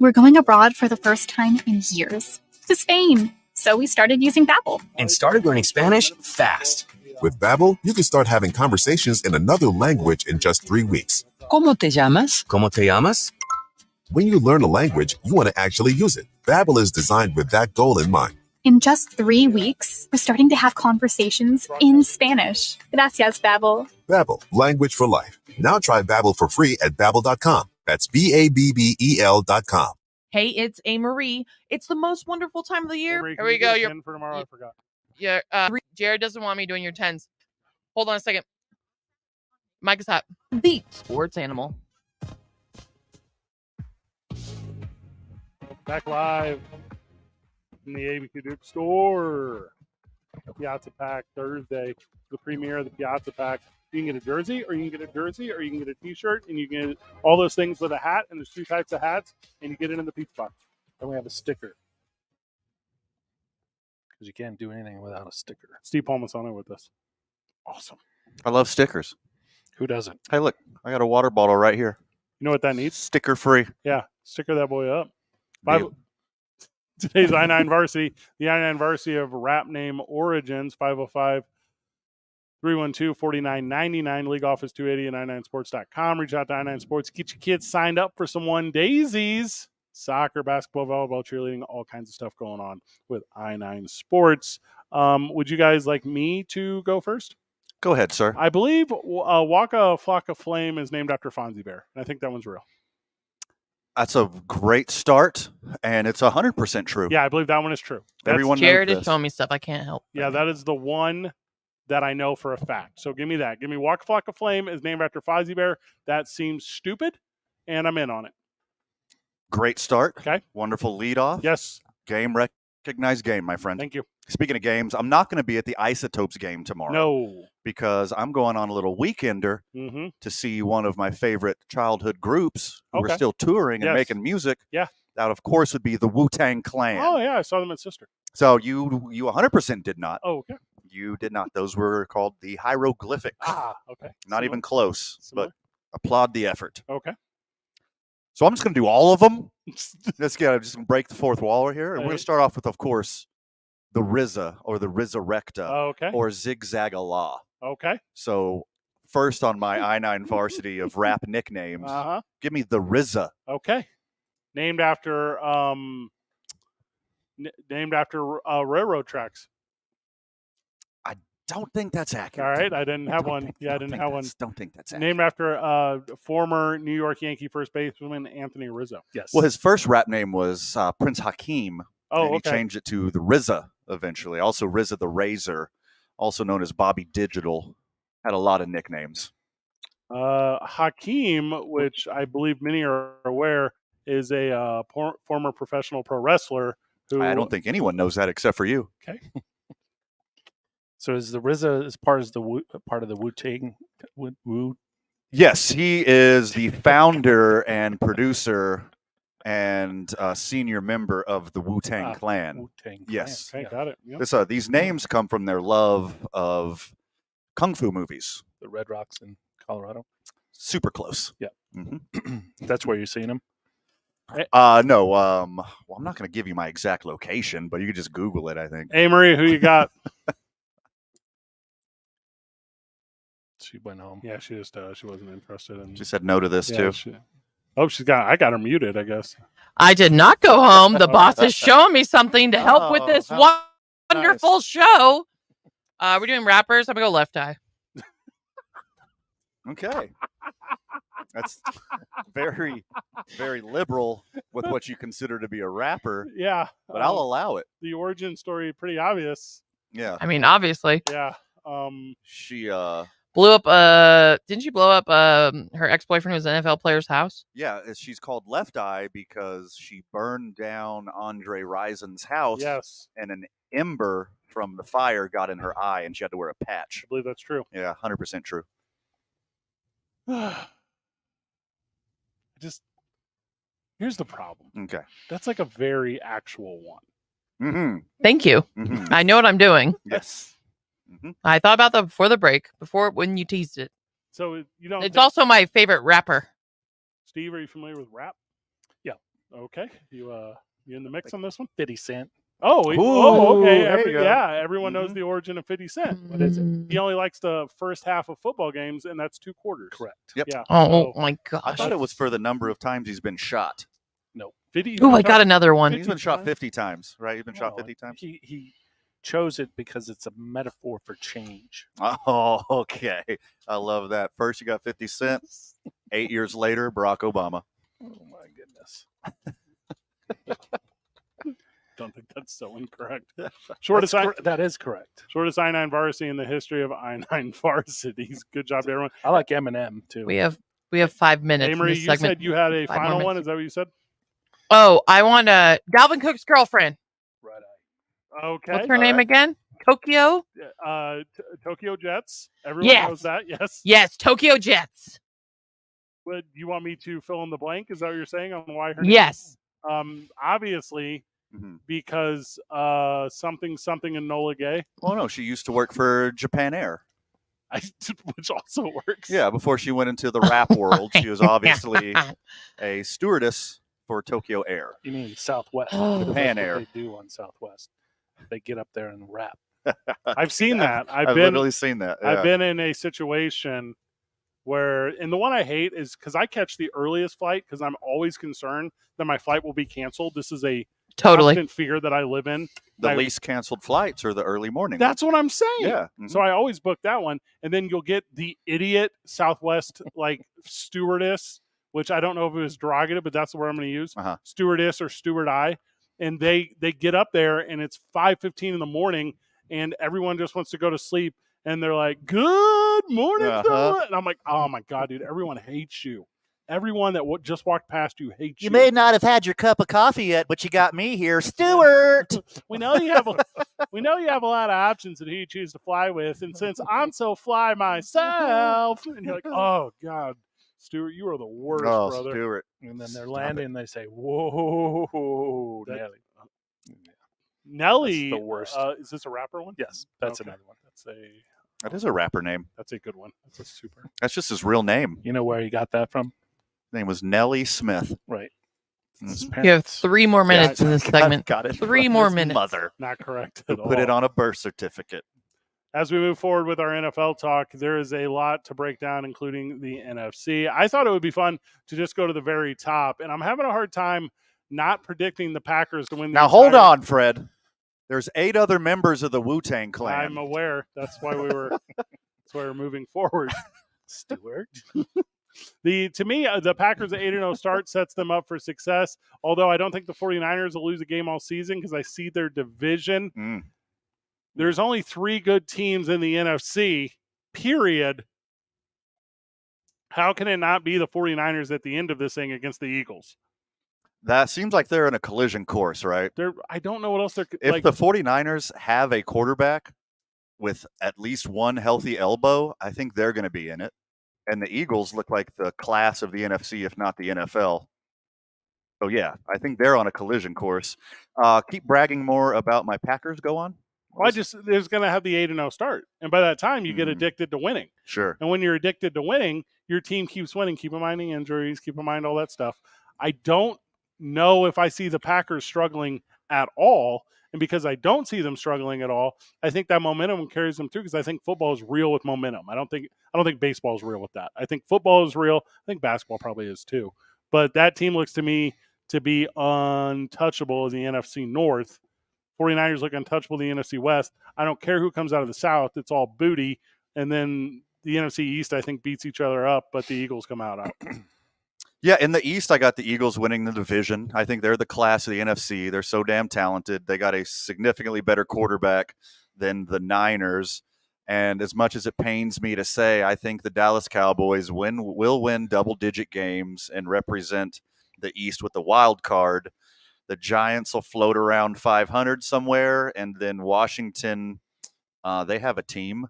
We're going abroad for the first time in years, to Spain. So we started using Babbel. And started learning Spanish fast. With Babbel, you can start having conversations in another language in just 3 weeks. ¿Cómo te llamas? ¿Cómo te llamas? When you learn a language, you want to actually use it. Babbel is designed with that goal in mind. In just 3 weeks, we're starting to have conversations in Spanish. Gracias, Babbel. Babbel, language for life. Now try Babbel for free at Babbel.com. That's BABBEL.com. Hey, it's A. Marie. It's the most wonderful time of the year. Here we go. Your for tomorrow. I forgot. Yeah, Jared doesn't want me doing your 10s. Hold on a second. Mic is hot. The sports animal. Back live in the ABQ Duke store. Piazza Pack Thursday. The premiere of the Piazza Pack. You can get a jersey, or you can get a jersey, or you can get a t-shirt, and you can get all those things with a hat, and there's 2 types of hats, and you get it in the pizza box. And we have a sticker. Because you can't do anything without a sticker. Steve Palmisano with us. Awesome. I love stickers. Who doesn't? Hey, look, I got a water bottle right here. You know what that needs? Sticker free. Yeah, sticker that boy up. Today's I-9 Varsity, the I-9 Varsity of rap name Origins, 505-312-4999, league office 280 and i9sports.com. Reach out to I9 Sports. Get your kids signed up for some one-daisies. Soccer, basketball, volleyball, cheerleading, all kinds of stuff going on with I9 Sports. Would you guys like me to go first? Go ahead, sir. I believe Waka Flocka Flame is named after Fonzie Bear, and I think that one's real. That's a great start, and it's 100% true. Yeah, I believe that one is true. Everyone Jared knows is showing me stuff I can't help. Yeah, that is the one that I know for a fact. So give me that. Give me Waka Flocka Flame is named after Fozzie Bear. That seems stupid, and I'm in on it. Great start. Okay. Wonderful lead off. Yes. Game recognized game, my friend. Thank you. Speaking of games, I'm not going to be at the Isotopes game tomorrow. No. Because I'm going on a little weekender to see one of my favorite childhood groups who are still touring and making music. Yeah. That, of course, would be the Wu-Tang Clan. Oh, yeah. I saw them at Sister. So you 100% did not. Oh, okay. You did not. Those were called the hieroglyphics. Ah, okay. Not even close, but applaud the effort. Okay. So I'm just going to do all of them. Just going to break the fourth wall here. And we're going to start off with, of course, the RZA or the RZA-recta or Zigzag-a-Law. Okay. So first on my I-9 varsity of rap nicknames, give me the RZA. Okay. Named after railroad tracks. Don't think that's accurate. All right, I didn't have one. Yeah, I didn't have one. Don't think that's accurate. Named after former New York Yankee first baseman Anthony Rizzo. Yes. Well, his first rap name was Prince Hakeem. Oh, and he okay. changed it to the RZA eventually. Also RZA the Razor, also known as Bobby Digital. Had a lot of nicknames. Hakeem, which I believe many are aware, is a former professional pro wrestler. Who I don't think anyone knows that except for you. Okay. So is the RZA is part of the Wu-Tang? Yes, he is the founder and producer and senior member of the Wu-Tang Clan. Wu-Tang yes. Okay, got it. Yep. These names come from their love of kung fu movies. The Red Rocks in Colorado. Super close. Yeah. Mm-hmm. That's where you're seeing them? No. Well, I'm not going to give you my exact location, but you can just Google it, I think. Hey, Marie, who you got? She went home. Yeah, she just she wasn't interested in. She said no to this too. I got her muted, I guess. I did not go home. The boss is showing me something to help with this wonderful show. We're doing rappers. I'm gonna go left eye. Okay. That's very, very liberal with what you consider to be a rapper. Yeah. But I'll allow it. The origin story pretty obvious. Yeah. I mean, obviously. Yeah. She blew up didn't she blow up her ex-boyfriend who was an NFL player's house? Yeah, she's called Left Eye because she burned down Andre Rison's house. Yes. And an ember from the fire got in her eye and she had to wear a patch. I believe that's true. Yeah, 100% true. Here's the problem. Okay. That's like a very actual one. Mm-hmm. Thank you. Mm-hmm. I know what I'm doing. Yes. Mm-hmm. I thought about that before the break, when you teased it. So you don't. It's also my favorite rapper. Steve, are you familiar with rap? Yeah. Okay. You in the mix on this one? 50 Cent. Oh, Ooh, okay. there you go. Yeah, everyone knows the origin of 50 Cent. What is it? He only likes the first half of football games, and that's 2 quarters. Correct. Yep. Yeah. Oh my gosh. I thought it was for the number of times he's been shot. No. 50. Oh, I got another one. He's been shot 50 times, right? He's been shot 50 times. He chose it because it's a metaphor for change. Oh, okay. I love that. First, you got 50 Cent. 8 years later, Barack Obama. Oh my goodness. Don't think that's so incorrect. That is correct. Shortest I-9 varsity in the history of I-9 varsities. Good job, everyone. I like Eminem too. We have 5 minutes. Amory, in this you segment. said you had a 5 more final one. minutes. Is that what you said? Oh, I want Dalvin Cook's girlfriend. Okay. What's her name again? Tokyo? Tokyo Jets. Everyone Yes. knows that. Yes. Yes, Tokyo Jets. But you want me to fill in the blank? Is that what you're saying on why her? Yes. Obviously, because something Enola Gay. Oh, no. She used to work for Japan Air. Which also works. Yeah, before she went into the rap world, she was obviously a stewardess for Tokyo Air. You mean Southwest? Japan That's Air. what they do on Southwest. They get up there and rap. I've seen that. I've literally seen that. I've yeah. been in a situation where, and the one I hate is because I catch the earliest flight because I'm always concerned that my flight will be canceled. This is a constant fear that I live in. The least canceled flights are the early morning. That's what I'm saying. Yeah. So I always book that one, and then you'll get the idiot Southwest stewardess, which I don't know if it was derogative, but that's the word I'm going to use. Stewardess or steward eye, and they get up there, and it's 5:15 in the morning, and everyone just wants to go to sleep, and they're like, "Good morning," fella." And I'm like, "Oh my god, dude! Everyone hates you. Everyone that just walked past you hates you." You may not have had your cup of coffee yet, but you got me here, Stuart. We know you have a lot of options that who you choose to fly with, and since I'm so fly myself, and you're like, "Oh God, Stuart, you are the worst, brother." Stuart. And then they're landing, and they say, "Whoa, Nelly." Nelly, That's the worst. Is this a rapper one? Yes, that's another one. That is a rapper name. That's a good one. That's a super. That's just his real name. You know where he got that from? His name was Nellie Smith. Right. You have 3 more minutes in this segment. Got it. 3 from more his minutes. Mother. Not correct Who at put it all. on a birth certificate. As we move forward with our NFL talk, there is a lot to break down, including the NFC. I thought it would be fun to just go to the very top, and I'm having a hard time not predicting the Packers to win. Now hold on, Fred. There's 8 other members of the Wu-Tang Clan. I'm aware. That's why we were. That's why we're moving forward. Stuart. To me, the Packers' 8-0 start sets them up for success. Although I don't think the 49ers will lose a game all season because I see their division. There's only 3 good teams in the NFC, period. How can it not be the 49ers at the end of this thing against the Eagles? That seems like they're in a collision course, right? I don't know what else they're If the 49ers have a quarterback with at least one healthy elbow, I think they're going to be in it. And the Eagles look like the class of the NFC, if not the NFL. So, yeah, I think they're on a collision course. Keep bragging more about my Packers. Go on. Well, there's going to have the 8-0 start. And by that time, you get addicted to winning. Sure. And when you're addicted to winning, your team keeps winning. Keep in mind the injuries. Keep in mind all that stuff. I don't know if I see the Packers struggling at all. And because I don't see them struggling at all, I think that momentum carries them through because I think football is real with momentum. I don't think baseball is real with that. I think football is real. I think basketball probably is too. But that team looks to me to be untouchable in the NFC North. 49ers look untouchable in the NFC West. I don't care who comes out of the South. It's all booty. And then the NFC East, I think, beats each other up, but the Eagles come out. Yeah, in the East, I got the Eagles winning the division. I think they're the class of the NFC. They're so damn talented. They got a significantly better quarterback than the Niners. And as much as it pains me to say, I think the Dallas Cowboys will win double-digit games and represent the East with the wild card. The Giants will float around 500 somewhere, and then Washington, they have a team.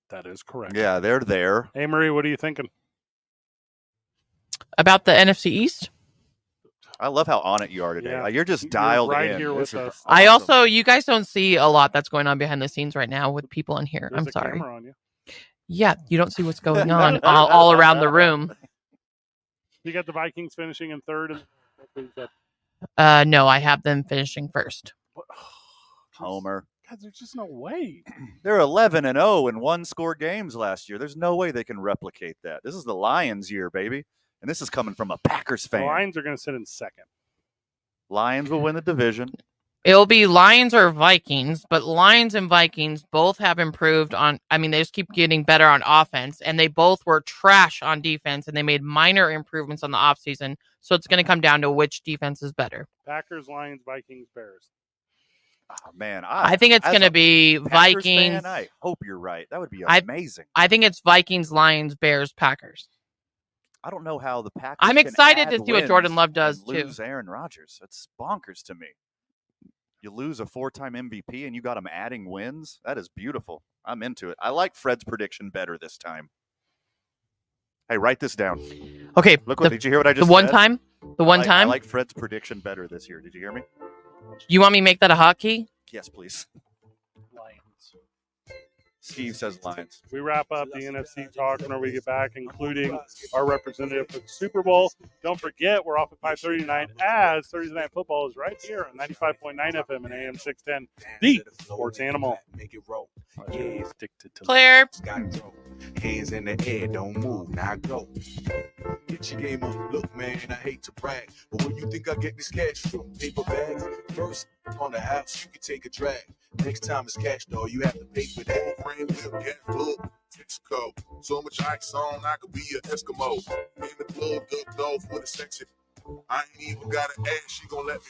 That is correct. Yeah, they're there. Hey, Marie, what are you thinking? About the NFC East? I love how on it you are today. Yeah. You're just dialed right in. here with This is us. I awesome. also, you guys don't see a lot that's going on behind the scenes right now with people in here. There's I'm a sorry. camera on you. Yeah, you don't see what's going on all around the room. You got the Vikings finishing in third. And that's what you said. No, I have them finishing first. Homer. God, there's just no way. They're 11-0 in one-score games last year. There's no way they can replicate that. This is the Lions' year, baby. And this is coming from a Packers The fan. Lions are going to sit in second. Lions will win the division. It'll be Lions or Vikings, but Lions and Vikings both have improved on, they just keep getting better on offense, and they both were trash on defense, and they made minor improvements on the offseason. So it's going to come down to which defense is better. Packers, Lions, Vikings, Bears. Oh, man, I think it's going to be Packers Vikings. fan, I hope you're right. That would be amazing. I think it's Vikings, Lions, Bears, Packers. I don't know how the Packers I'm can excited add to see what Jordan wins Love does, and too. lose Aaron Rodgers. That's bonkers to me. You lose a 4-time MVP and you got him adding wins? That is beautiful. I'm into it. I like Fred's prediction better this time. Hey, write this down. Okay. Look, did you hear what I just The one said? time? I like Fred's prediction better this year. Did you hear me? You want me to make that a hotkey? Yes, please. Lions. Steve says Lions. We wrap up the NFC talk whenever we get back, including our representative for the Super Bowl. Don't forget, we're off at 5:30 tonight as Thursday Night Football is right here on 95.9 FM and AM 610. The Sports Animal. Make it roll. Yeah, addicted to Claire. Hands in the air, don't move, now go. Get your game up. Look, man, I hate to brag, but where you think I get this cash from? Paper bags. First on the house, you can take a drag. Next time it's cash, though, you have to pay for that. Friend will get club, Mexico. So much ice on, I could be an Eskimo. In the club, ducked off with a sexy. I ain't even got an ass, she gon' let me.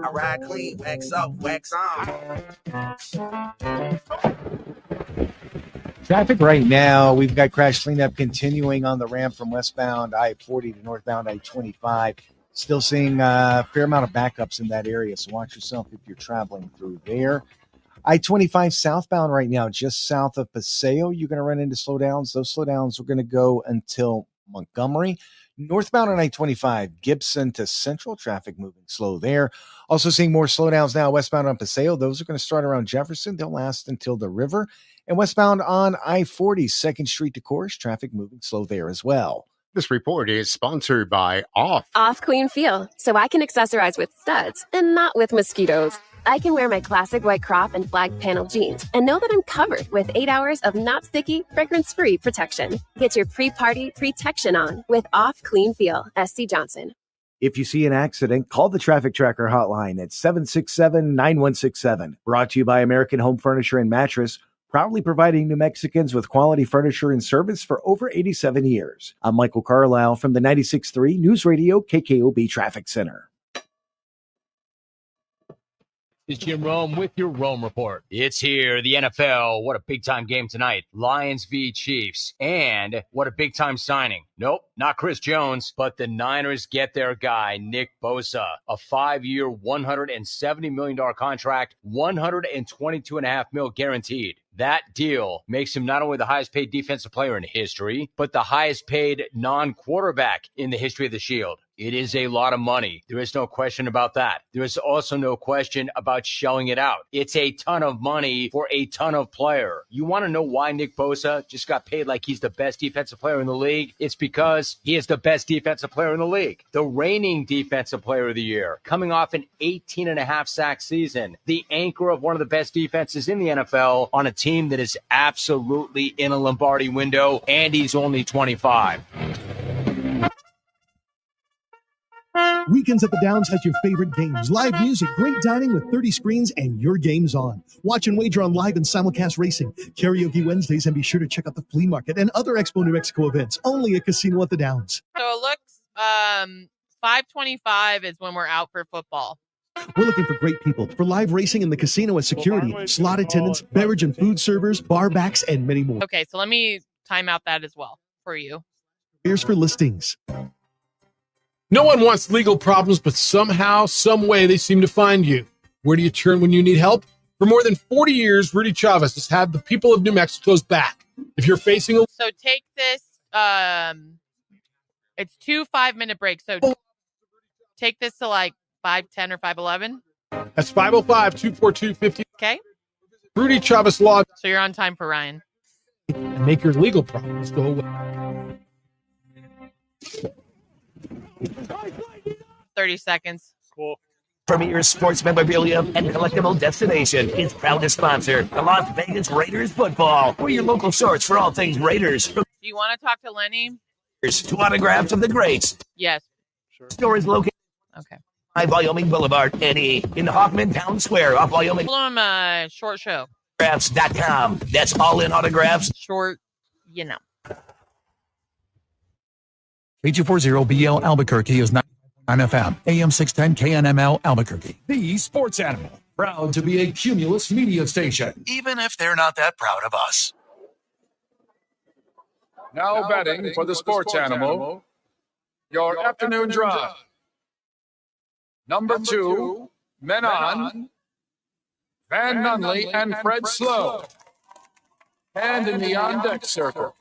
I ride clean, wax up, wax on. Traffic right now, we've got crash cleanup continuing on the ramp from westbound I-40 to northbound I-25. Still seeing a fair amount of backups in that area, so watch yourself if you're traveling through there. I-25 southbound right now, just south of Paseo, you're going to run into slowdowns. Those slowdowns are going to go until Montgomery. Northbound on I-25, Gibson to Central, traffic moving slow there. Also seeing more slowdowns now westbound on Paseo. Those are going to start around Jefferson. They'll last until the river. And westbound on I-40, 2nd Street to Course, traffic moving slow there as well. This report is sponsored by Off. Off Clean Feel, so I can accessorize with studs and not with mosquitoes. I can wear my classic white crop and flag panel jeans and know that I'm covered with 8 hours of not sticky, fragrance-free protection. Get your pre-party protection on with Off Clean Feel. SC Johnson. If you see an accident, call the Traffic Tracker hotline at 767-9167. Brought to you by American Home Furniture and Mattress, proudly providing New Mexicans with quality furniture and service for over 87 years. I'm Michael Carlisle from the 96.3 News Radio KKOB Traffic Center. It's Jim Rome with your Rome Report. It's here, the NFL. What a big-time game tonight. Lions v. Chiefs. And what a big-time signing. Nope, not Chris Jones, but the Niners get their guy, Nick Bosa. A 5-year, $170 million contract, $122.5 million guaranteed. That deal makes him not only the highest paid defensive player in history, but the highest paid non-quarterback in the history of the Shield. It is a lot of money. There is no question about that. There is also no question about shelling it out. It's a ton of money for a ton of player. You want to know why Nick Bosa just got paid like he's the best defensive player in the league? It's because he is the best defensive player in the league. The reigning defensive player of the year, coming off an 18.5 sack season, the anchor of one of the best defenses in the NFL on a team that is absolutely in a Lombardi window, and he's only 25. Weekends at the Downs has your favorite games, live music, great dining with 30 screens, and your game's on. Watch and wager on live and simulcast racing, karaoke Wednesdays, and be sure to check out the flea market and other Expo New Mexico events. Only at Casino at the Downs. So it looks 5:25 is when we're out for football. We're looking for great people for live racing in the casino as security, slot attendants, beverage and food servers, bar backs, and many more. Okay, so let me time out that as well for you. Here's for listings. No one wants legal problems, but somehow, some way, they seem to find you. Where do you turn when you need help? For more than 40 years, Rudy Chavez has had the people of New Mexico's back. If you're facing a... So take this, it's 2 5-minute breaks. So take this to like 5:10 or 5:11. That's 505-242-50. Okay. Rudy Chavez Law. So you're on time for Ryan. And make your legal problems go away. 30 seconds. Cool. Premier sports memorabilia and collectible destination is proud to sponsor the Las Vegas Raiders football. We're your local source for all things Raiders. Do you want to talk to Lenny? To autographs of the greats. Yes. Sure. Store is located. Okay. By Wyoming Boulevard, NE, in Hoffman Town Square off Wyoming. Pull him a short show. Autographs.com. That's all in autographs. Short, you know. K240BL Albuquerque is 99 FM, AM 610 KNML Albuquerque. The Sports Animal, proud to be a Cumulus media station, even if they're not that proud of us. Now betting for the Sports Animal, your afternoon drive. Number 2, Menon, Van Nunley, and Fred Slow. And in the on-deck circle,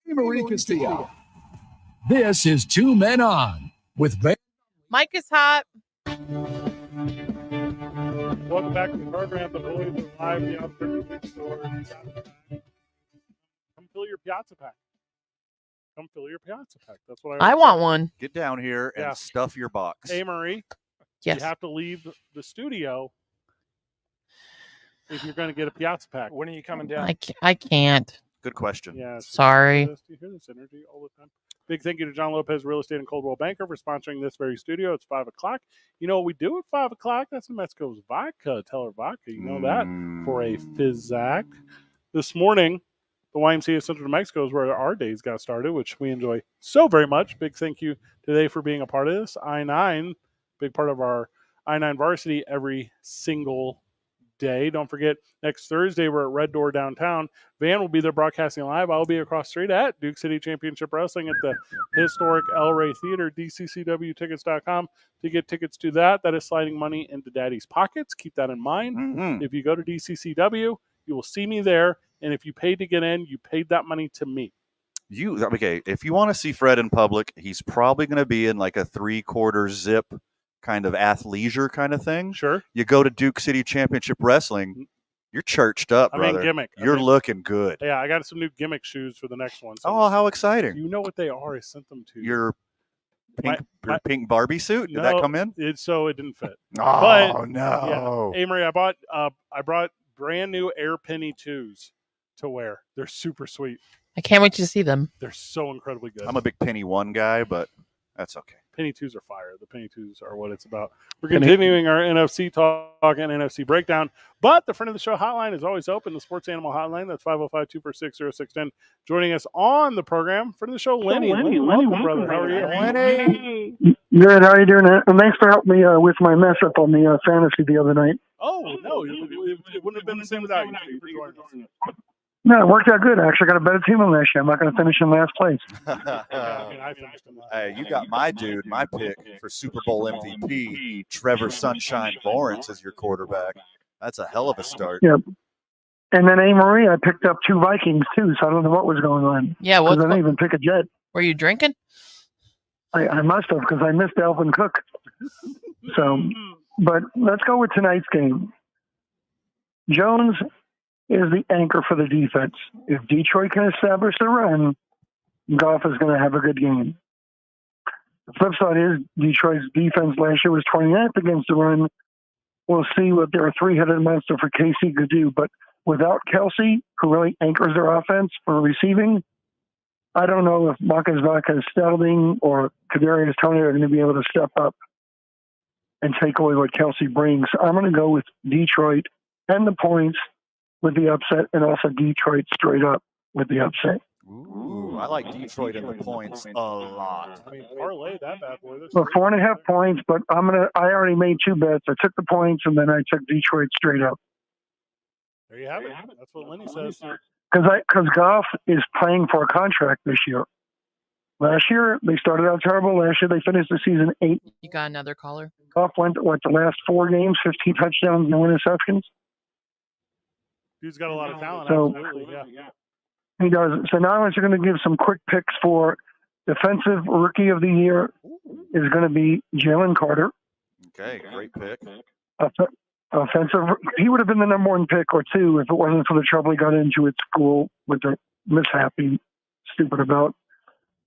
Marie Castillo. This is 2 Men On with Van. Mike is hot. Welcome back to the program. The boys are live in the Albuquerque store. Come fill your Piazza Pack. Come fill your Piazza Pack. That's what I want one. Get down here and stuff your box. Hey, Marie. Yes. You have to leave the studio if you're going to get a Piazza Pack. When are you coming down? I can't. Good question. Yeah. Sorry. Do you hear this energy all the time? Big thank you to John Lopez Real Estate and Coldwell Banker for sponsoring this very studio. It's 5 o'clock. You know what we do at 5 o'clock? That's New Mexico's vodka. Teller vodka. You know that for a Fizzac. This morning, the YMCA of Central New Mexico is where our days got started, which we enjoy so very much. Big thank you today for being a part of this. I-9, big part of our I-9 varsity every single day. Don't forget, next Thursday, we're at Red Door downtown. Van will be there broadcasting live. I'll be across the street at Duke City Championship Wrestling at the historic El Rey Theater, dccwtickets.com to get tickets to that. That is sliding money into Daddy's pockets. Keep that in mind. If you go to DCCW, you will see me there. And if you paid to get in, you paid that money to me. Okay, if you want to see Fred in public, he's probably going to be in like a 3/4 zip kind of athleisure kind of thing. Sure. You go to Duke City Championship Wrestling, you're churched up, brother. Gimmick. You're looking good. Yeah, I got some new gimmick shoes for the next one. So Oh, how exciting. you know what they are. I sent them to you. Your pink Barbie suit? Did that come in? It didn't fit. Oh, but, no. Yeah. Amory, I brought brand new Air Penny 2s to wear. They're super sweet. I can't wait to see them. They're so incredibly good. I'm a big Penny 1 guy, but that's okay. Penny 2s are fire. The Penny 2s are what it's about. We're continuing our NFC talk and NFC breakdown, but the friend of the show hotline is always open, the Sports Animal hotline. That's 505-246-0610. Joining us on the program, friend of the show, Lenny. Welcome, brother. How are you? Lenny. Good. How are you doing? And thanks for helping me with my mess up on the fantasy the other night. Oh, no. It wouldn't have been the same without you. Thank you for joining us. No, it worked out good. I actually got a better team than last year. I'm not going to finish in last place. Hey, you got my dude, my pick for Super Bowl MVP, Trevor Sunshine Lawrence as your quarterback. That's a hell of a start. Yep. And then A. Marie, I picked up 2 Vikings too, so I don't know what was going on. Yeah, I didn't even pick a Jet. Were you drinking? I must have, because I missed Alvin Cook. So, but let's go with tonight's game. Jones is the anchor for the defense. If Detroit can establish the run, Goff is going to have a good game. The flip side is Detroit's defense last year was 29th against the run. We'll see what their 3-headed monster for KC could do. But without Kelsey, who really anchors their offense for receiving, I don't know if Marcus Sterling or Kadarius Toney are going to be able to step up and take away what Kelsey brings. So I'm going to go with Detroit and the points with the upset, and also Detroit straight up with the upset. Ooh, I like Detroit in the points a lot. I mean, parlay that bad boy. Well, 4.5 points, but I already made 2 bets. I took the points, and then I took Detroit straight up. There you have it. That's what Lenny says. Because Goff is playing for a contract this year. Last year, they started out terrible. Last year, they finished the season 8. You got another caller? Goff went, the last 4 games, 15 touchdowns, no interceptions. Dude's got a lot of talent, So- absolutely, yeah. He does. So now I'm going to give some quick picks for defensive rookie of the year is going to be Jalen Carter. Okay, great pick. Offensive, he would have been the number 1 pick or 2 if it wasn't for the trouble he got into at school with the mishap he's stupid about.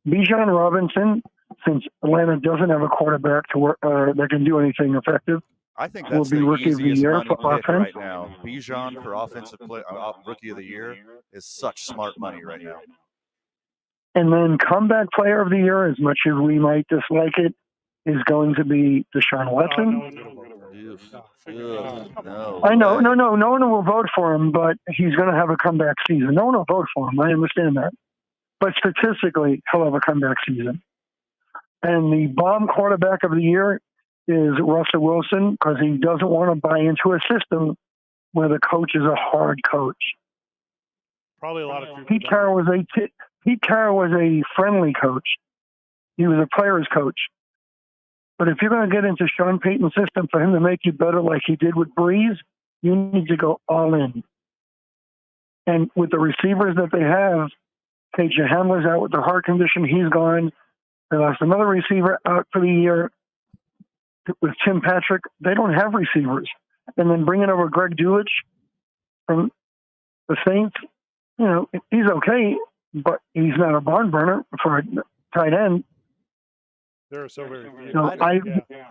Bijan Robinson, since Atlanta doesn't have a quarterback to work, that can do anything effective, I think will that's be the rookie of the easiest year money for pick offense. right now. Bijan for offensive rookie of the year is such smart money right now. And then comeback player of the year, as much as we might dislike it, is going to be Deshaun Watson. No. I know, no one will vote for him, but he's going to have a comeback season. No one will vote for him. I understand that. But statistically, he'll have a comeback season. And the bomb quarterback of the year is Russell Wilson, because he doesn't want to buy into a system where the coach is a hard coach. Probably a lot of Pete Carroll was a friendly coach. He was a player's coach. But if you're going to get into Sean Payton's system for him to make you better like he did with Breeze, you need to go all in. And with the receivers that they have, KJ Hamler's out with the heart condition. He's gone. They lost another receiver out for the year with Tim Patrick. They don't have receivers. And then bringing over Greg Dulcich from the Saints, he's okay, but he's not a barn burner for a tight end. There are so very few. No, I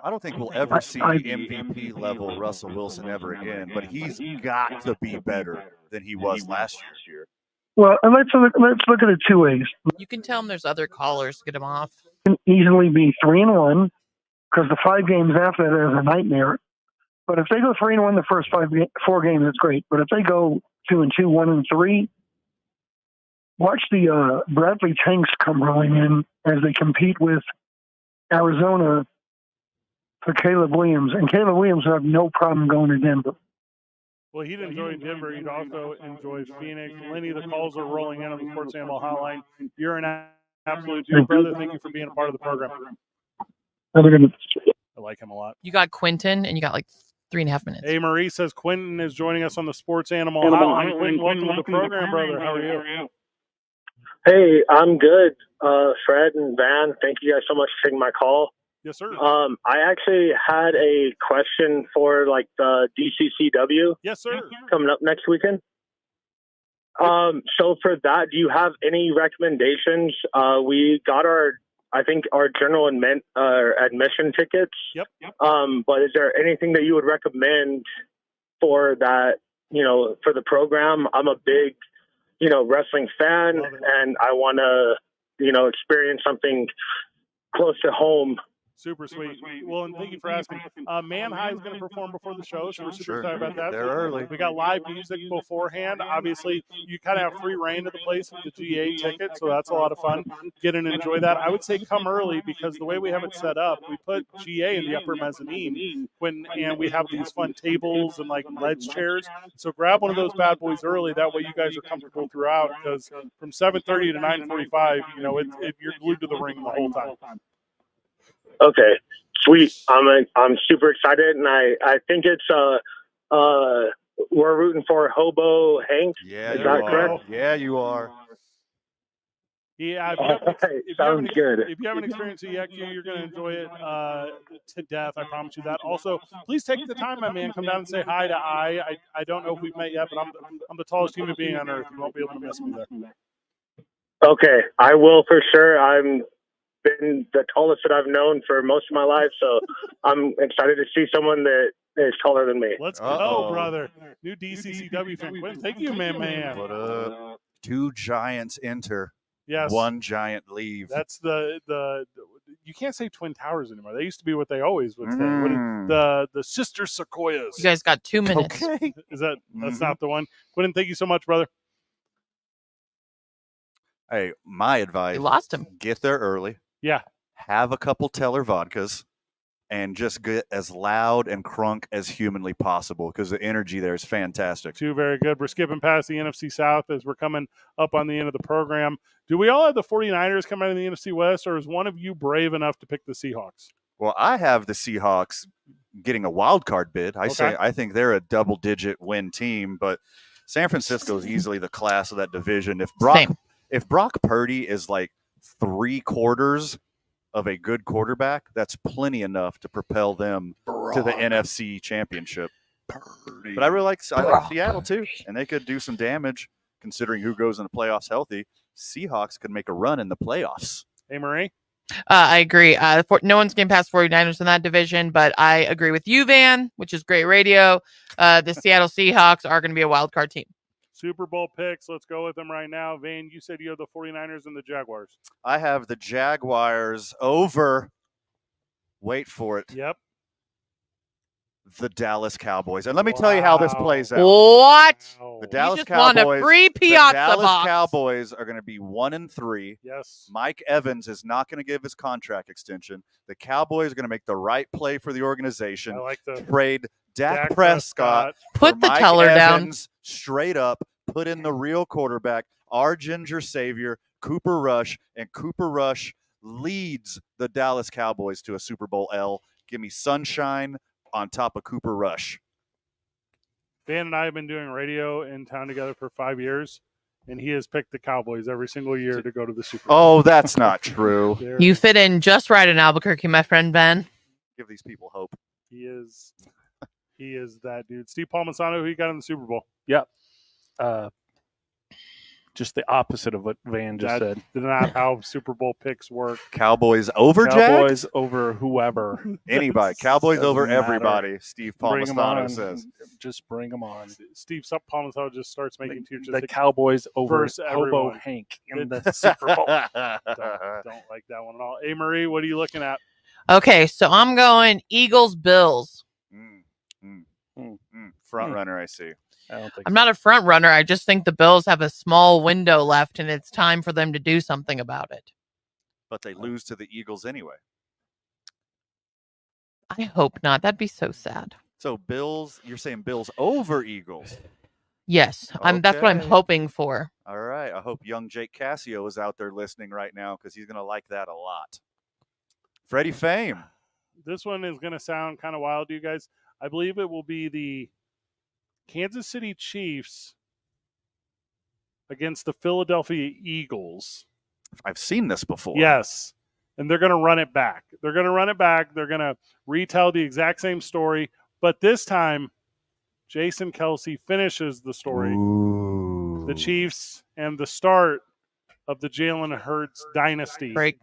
don't think we'll ever see MVP level Russell Wilson ever again, but he's got to be better than he was last year. Well, and let's look at it 2 ways. You can tell him there's other callers. Get him off. Can easily be 3-1 because the 5 games after that is a nightmare. But if they go 3-1 the first 4 games, it's great. But if they go 2-2, 1-3, watch the Bradley Tanks come rolling in as they compete with Arizona for Caleb Williams. And Caleb Williams will have no problem going to Denver. Well, he'd enjoy Denver. He'd also enjoy Phoenix. Lenny, the calls are rolling in on the Sports Animal Hotline. You're an absolute dude, brother. Thank you for being a part of the program. I like him a lot. You got Quentin, and you got like 3.5 minutes. Hey, Marie says Quentin is joining us on the Sports Animal Hotline. Quentin, welcome to the program, brother. How are you? Hey, I'm good. Fred and Van, thank you guys so much for taking my call. Yes, sir. I actually had a question for the DCCW. Yes, sir. Coming up next weekend. So for that, do you have any recommendations? We got our general admission tickets. Yep. But is there anything that you would recommend for that? For the program, I'm a big, wrestling fan, and I want to, experience something close to home. Super sweet. Well, and thank you for asking. Man High is going to perform before the show, so we're super excited about that. They're early. We got live music beforehand. Obviously, you kind of have free reign to the place with the GA ticket, so that's a lot of fun. Get in and enjoy that. I would say come early because the way we have it set up, we put GA in the upper mezzanine and we have these fun tables and ledge chairs. So grab one of those bad boys early. That way you guys are comfortable throughout because from 7:30 to 9:45, you're glued to the ring the whole time. Okay, sweet. I'm super excited, and I think it's we're rooting for Hobo Hank. Yeah, Is you that are. correct? Yeah, you are. Yeah, Sounds good. If you haven't experienced it yet, Q, you're going to enjoy it to death. I promise you that. Also, please take the time, my man. Come down and say hi to I don't know if we've met yet, but I'm the tallest human being on earth. You won't be able to miss me there. Okay, I will for sure. I'm been the tallest that I've known for most of my life, so I'm excited to see someone that is taller than me. Let's go, brother. New DCCW fan. Quinn, thank you, man. What up? Two giants enter. Yes. One giant leave. That's the you can't say Twin Towers anymore. They used to be what they always would say. The Sister Sequoias. You guys got 2 minutes. Okay. That's not the one. Quinn, thank you so much, brother. Hey, my advice. You lost him. Get there early. Yeah. Have a couple Teller vodkas and just get as loud and crunk as humanly possible because the energy there is fantastic. Two very good. We're skipping past the NFC South as we're coming up on the end of the program. Do we all have the 49ers coming out of the NFC West, or is one of you brave enough to pick the Seahawks? Well, I have the Seahawks getting a wild card bid. I think they're a double-digit win team, but San Francisco is easily the class of that division. If Brock Purdy is like 3/4 of a good quarterback, that's plenty enough to propel them to the NFC Championship. But I like Seattle too, and they could do some damage considering who goes in the playoffs healthy. Seahawks could make a run in the playoffs. Hey, Marie? I agree. No one's getting past 49ers in that division, but I agree with you, Van, which is great radio. The Seattle Seahawks are going to be a wild card team. Super Bowl picks. Let's go with them right now. Vane, you said you have the 49ers and the Jaguars. I have the Jaguars over, wait for it. Yep. The Dallas Cowboys. And let me tell you how this plays out. What? The Dallas you just Cowboys. won a free Piazza the Dallas box. Cowboys are going to be 1-3. Yes. Mike Evans is not going to give his contract extension. The Cowboys are going to make the right play for the organization. I like the trade Dak Prescott. Put for the Mike teller down. Evans, straight up. Put in the real quarterback, our ginger savior, Cooper Rush, and Cooper Rush leads the Dallas Cowboys to a Super Bowl L. Give me sunshine on top of Cooper Rush. Van and I have been doing radio in town together for 5 years, and he has picked the Cowboys every single year to go to the Super Bowl. Oh, that's not true. You fit in just right in Albuquerque, my friend Ben. Give these people hope. He is that dude. Steve Palmisano, who you got in the Super Bowl? Yep. Just the opposite of what Van just said. That's not how Super Bowl picks work. Cowboys over Cowboys Jags? over whoever. Anybody. Cowboys over Doesn't matter. everybody, Steve Bring 'em Palmisano on. says. Just bring them on. Steve Palmisano just starts making tears. The Cowboys over versus Hobo everyone. Hank in the Super Bowl. Don't like that one at all. Hey, Marie, what are you looking at? Okay, so I'm going Eagles-Bills. Front runner, I see. I don't think I'm not a front runner. I just think the Bills have a small window left, and it's time for them to do something about it. But they lose to the Eagles anyway. I hope not. That'd be so sad. So Bills, you're saying Bills over Eagles. Yes, that's what I'm Okay. hoping for. All right. I hope young Jake Cassio is out there listening right now because he's going to like that a lot. Freddie Fame. This one is going to sound kind of wild to you guys. I believe it will be the Kansas City Chiefs against the Philadelphia Eagles. I've seen this before. Yes. And they're going to run it back. They're going to retell the exact same story. But this time, Jason Kelsey finishes the story. Ooh. The Chiefs and the start of the Jalen Hurts dynasty. Break.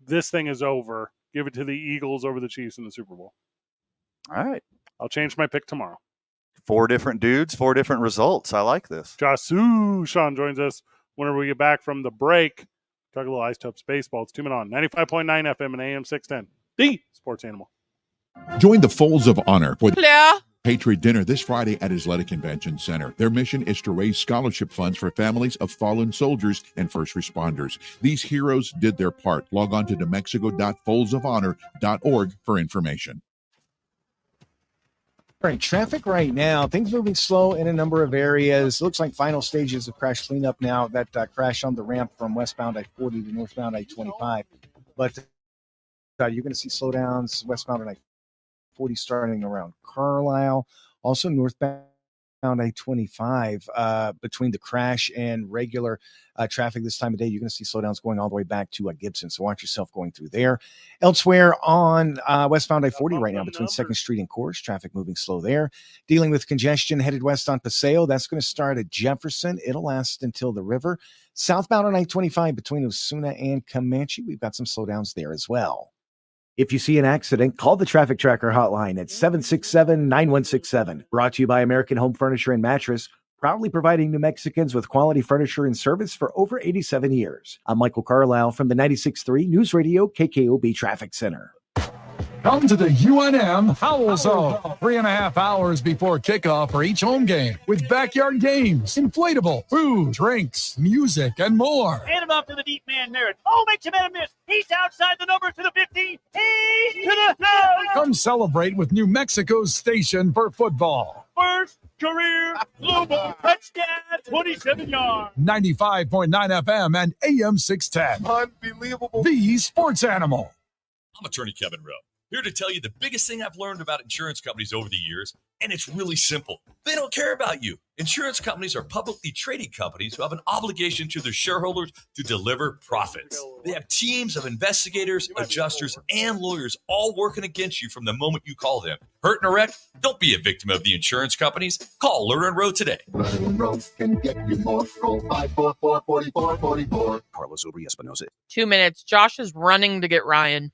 This thing is over. Give it to the Eagles over the Chiefs in the Super Bowl. All right. I'll change my pick tomorrow. 4 different dudes, 4 different results. I like this. Jasu Sean joins us whenever we get back from the break. Talk a little Ice Tubs baseball. It's 2 Men On 95.9 FM and AM 610. The Sports Animal. Join the Folds of Honor for the Hello. Patriot Dinner this Friday at Isleta Convention Center. Their mission is to raise scholarship funds for families of fallen soldiers and first responders. These heroes did their part. Log on to newmexico.foldsofonor.org for information. All right, traffic right now. Things moving slow in a number of areas. Looks like final stages of crash cleanup now. That crash on the ramp from westbound I-40 to northbound I-25. But you're going to see slowdowns westbound on I-40 starting around Carlisle. Also northbound I-25 between the crash and regular traffic this time of day. You're going to see slowdowns going all the way back to Gibson. So watch yourself going through there. Elsewhere on westbound I-40 right now between 2nd Street and Coors, traffic moving slow there. Dealing with congestion headed west on Paseo. That's going to start at Jefferson. It'll last until the river. Southbound on I-25 between Osuna and Comanche. We've got some slowdowns there as well. If you see an accident, call the Traffic Tracker hotline at 767-9167. Brought to you by American Home Furniture and Mattress, proudly providing New Mexicans with quality furniture and service for over 87 years. I'm Michael Carlisle from the 96.3 News Radio KKOB Traffic Center. Come to the UNM Howl Zone. 3.5 hours before kickoff for each home game with backyard games, inflatable, food, drinks, music, and more. Hand him off to the deep man, Merritt. Oh, makes a man a miss. He's outside the number to the 15. He's to the house. Come celebrate with New Mexico's station for football. First career Lobo touchdown, 27 yards. 95.9 FM and AM 610. Unbelievable. The Sports Animal. I'm attorney Kevin Rowe, here to tell you the biggest thing I've learned about insurance companies over the years, and it's really simple. They don't care about you. Insurance companies are publicly traded companies who have an obligation to their shareholders to deliver profits. They have teams of investigators, adjusters, and lawyers all working against you from the moment you call them. Hurt in a wreck? Don't be a victim of the insurance companies. Call Lerner & Rowe today. Lerner & Rowe can get you more. Call 544-4444. Carlos Uri-Espinosa. 2 minutes. Josh is running to get Ryan.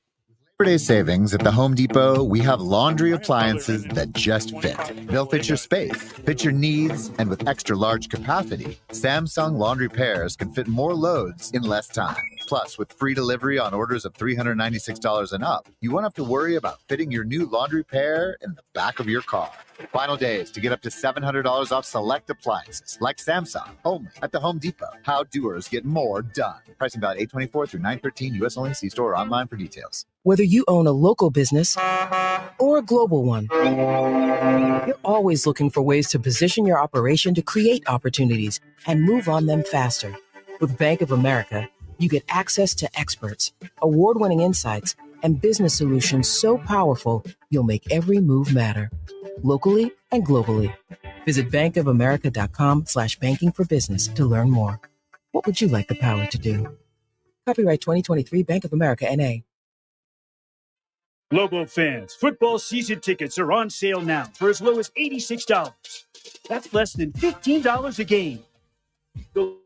Labor Day savings at the Home Depot, we have laundry appliances that just fit. They'll fit your space, fit your needs, and with extra large capacity, Samsung laundry pairs can fit more loads in less time. Plus, with free delivery on orders of $396 and up, you won't have to worry about fitting your new laundry pair in the back of your car. Final days to get up to $700 off select appliances like Samsung, only at the Home Depot. How doers get more done. Pricing valid 8/24 through 9/13, U.S. only. See store or online for details. Whether you own a local business or a global one, you're always looking for ways to position your operation to create opportunities and move on them faster. With Bank of America, you get access to experts, award-winning insights, and business solutions so powerful, you'll make every move matter. Locally and globally. Visit bankofamerica.com/banking for business to learn more. What would you like the power to do? Copyright 2023 Bank of America, N.A. Lobo fans, football season tickets are on sale now for as low as $86. That's less than $15 a game. The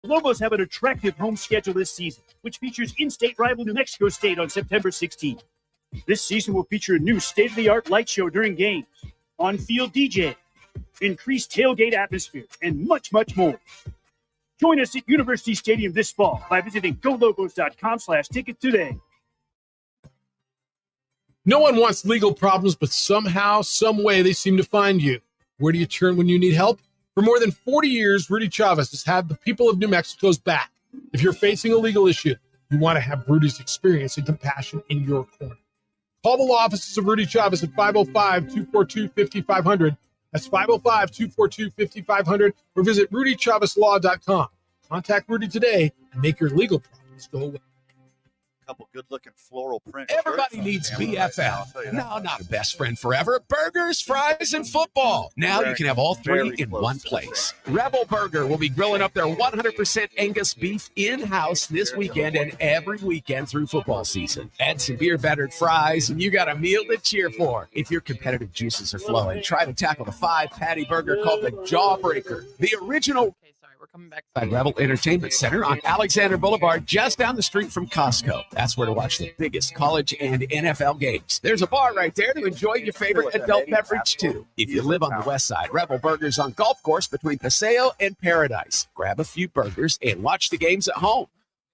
Lobos have an attractive home schedule this season, which features in-state rival New Mexico State on September 16th. This season will feature a new state-of-the-art light show during games, on-field DJ, increased tailgate atmosphere, and much, much more. Join us at University Stadium this fall by visiting golobos.com/ticket today. No one wants legal problems, but somehow, some way, they seem to find you. Where do you turn when you need help? For more than 40 years, Rudy Chavez has had the people of New Mexico's back. If you're facing a legal issue, you want to have Rudy's experience and compassion in your corner. Call the law offices of Rudy Chavez at 505-242-5500. That's 505-242-5500, or visit rudychavezlaw.com. Contact Rudy today and make your legal problems go away. Couple good-looking floral print. Everybody needs BFF. No, not a best friend forever. Burgers, fries, and football. Now you can have all three in one place. Rebel Burger will be grilling up their 100% Angus beef in-house this weekend and every weekend through football season. Add some beer-battered fries, and you got a meal to cheer for. If your competitive juices are flowing, try to tackle the 5-patty burger called the Jawbreaker. The original... We're coming back. At Rebel Entertainment Center on Alexander Boulevard, just down the street from Costco. That's where to watch the biggest college and NFL games. There's a bar right there to enjoy your favorite adult beverage, too. If you live on the west side, Rebel Burgers on Golf Course between Paseo and Paradise. Grab a few burgers and watch the games at home.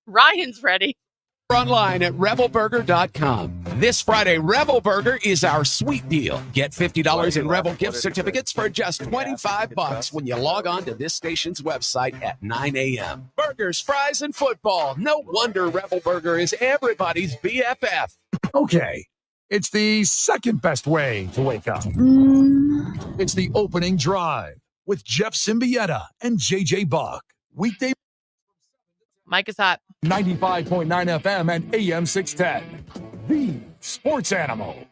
Ryan's ready. Online at rebelburger.com. This Friday, Rebel Burger is our sweet deal. Get $50 in Rebel gift certificates for just $25 when you log on to this station's website at 9 a.m. Burgers, fries, and football. No wonder Rebel Burger is everybody's BFF. Okay, it's the second best way to wake up. It's the opening drive with Jeff Symbieta and JJ Buck. Weekday. Mike is hot. 95.9 FM and AM 610. The Sports Animal.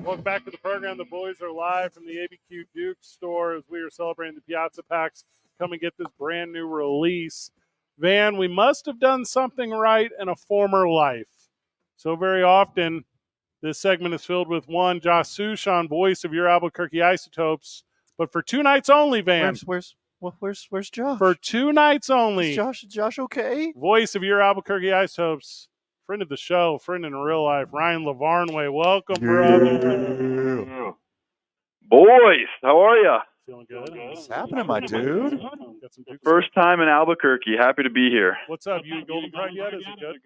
Welcome back to the program. The boys are live from the ABQ Duke store as we are celebrating the Piazza Packs. Come and get this brand new release. Van, we must have done something right in a former life. So very often, this segment is filled with one, Josh Sushan, voice of your Albuquerque Isotopes. But for 2 nights only, Van. Where's Josh? For 2 nights only. Is Josh okay? Voice of your Albuquerque Isotopes. Friend of the show, friend in real life, Ryan Lavarnway. Welcome, brother. Boys, how are ya? Feeling good? What's happening, my dude? First time in Albuquerque. Happy to be here. What's up? You at Golden Pride yet? Is it good?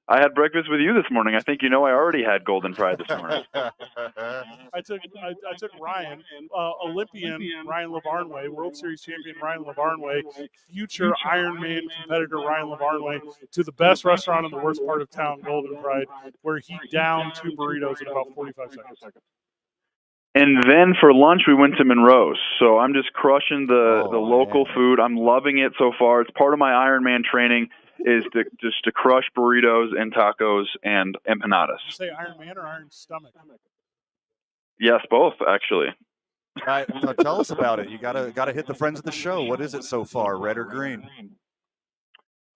I had breakfast with you this morning. I think you know I already had Golden Pride this morning. I took Ryan, Olympian Ryan Lavarnway, World Series champion Ryan Lavarnway, future Ironman competitor Ryan Lavarnway, to the best restaurant in the worst part of town, Golden Pride, where he downed 2 burritos in about 45 seconds. And then for lunch, we went to Monroe's. So I'm just crushing the local food. I'm loving it so far. It's part of my Ironman training is to crush burritos and tacos and empanadas. Did you say Iron Man or Iron Stomach? Yes, both, actually. All right, so tell us about it. You gotta hit the friends of the show. What is it so far, red or green?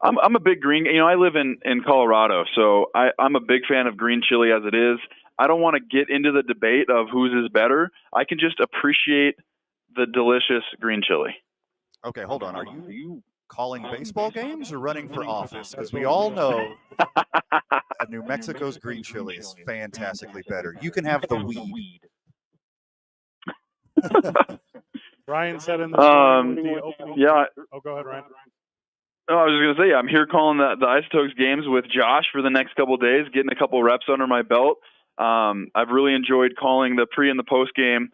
I'm a big green. I live in Colorado, so I'm a big fan of green chili as it is. I don't want to get into the debate of whose is better. I can just appreciate the delicious green chili. Okay, hold on. Are you calling baseball games or running for office? Because we all know that New Mexico's green chili is fantastically better. You can have the weed. Ryan said in the opening. Yeah. Oh, go ahead, Ryan. No, I was just going to say, I'm here calling the Isotopes games with Josh for the next couple of days, getting a couple reps under my belt. I've really enjoyed calling the pre and the post game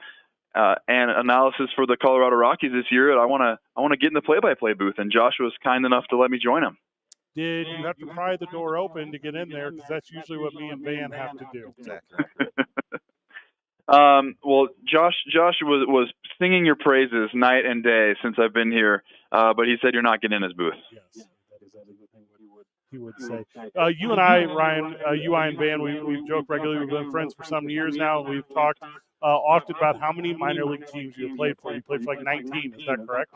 and analysis for the Colorado Rockies this year. I want to get in the play-by-play booth, and Josh was kind enough to let me join him. Did you have to pry the door open to get in there? Because that's usually what me and Van have to do. Exactly. Well, Josh was singing your praises night and day since I've been here, but he said you're not getting in his booth. Yes, that is what he would say. You and I, Ryan, you, I, and Van, we've joked regularly. We've been friends for some years now, and we've talked often about how many minor league teams you have played for. You played for like 19, is that correct?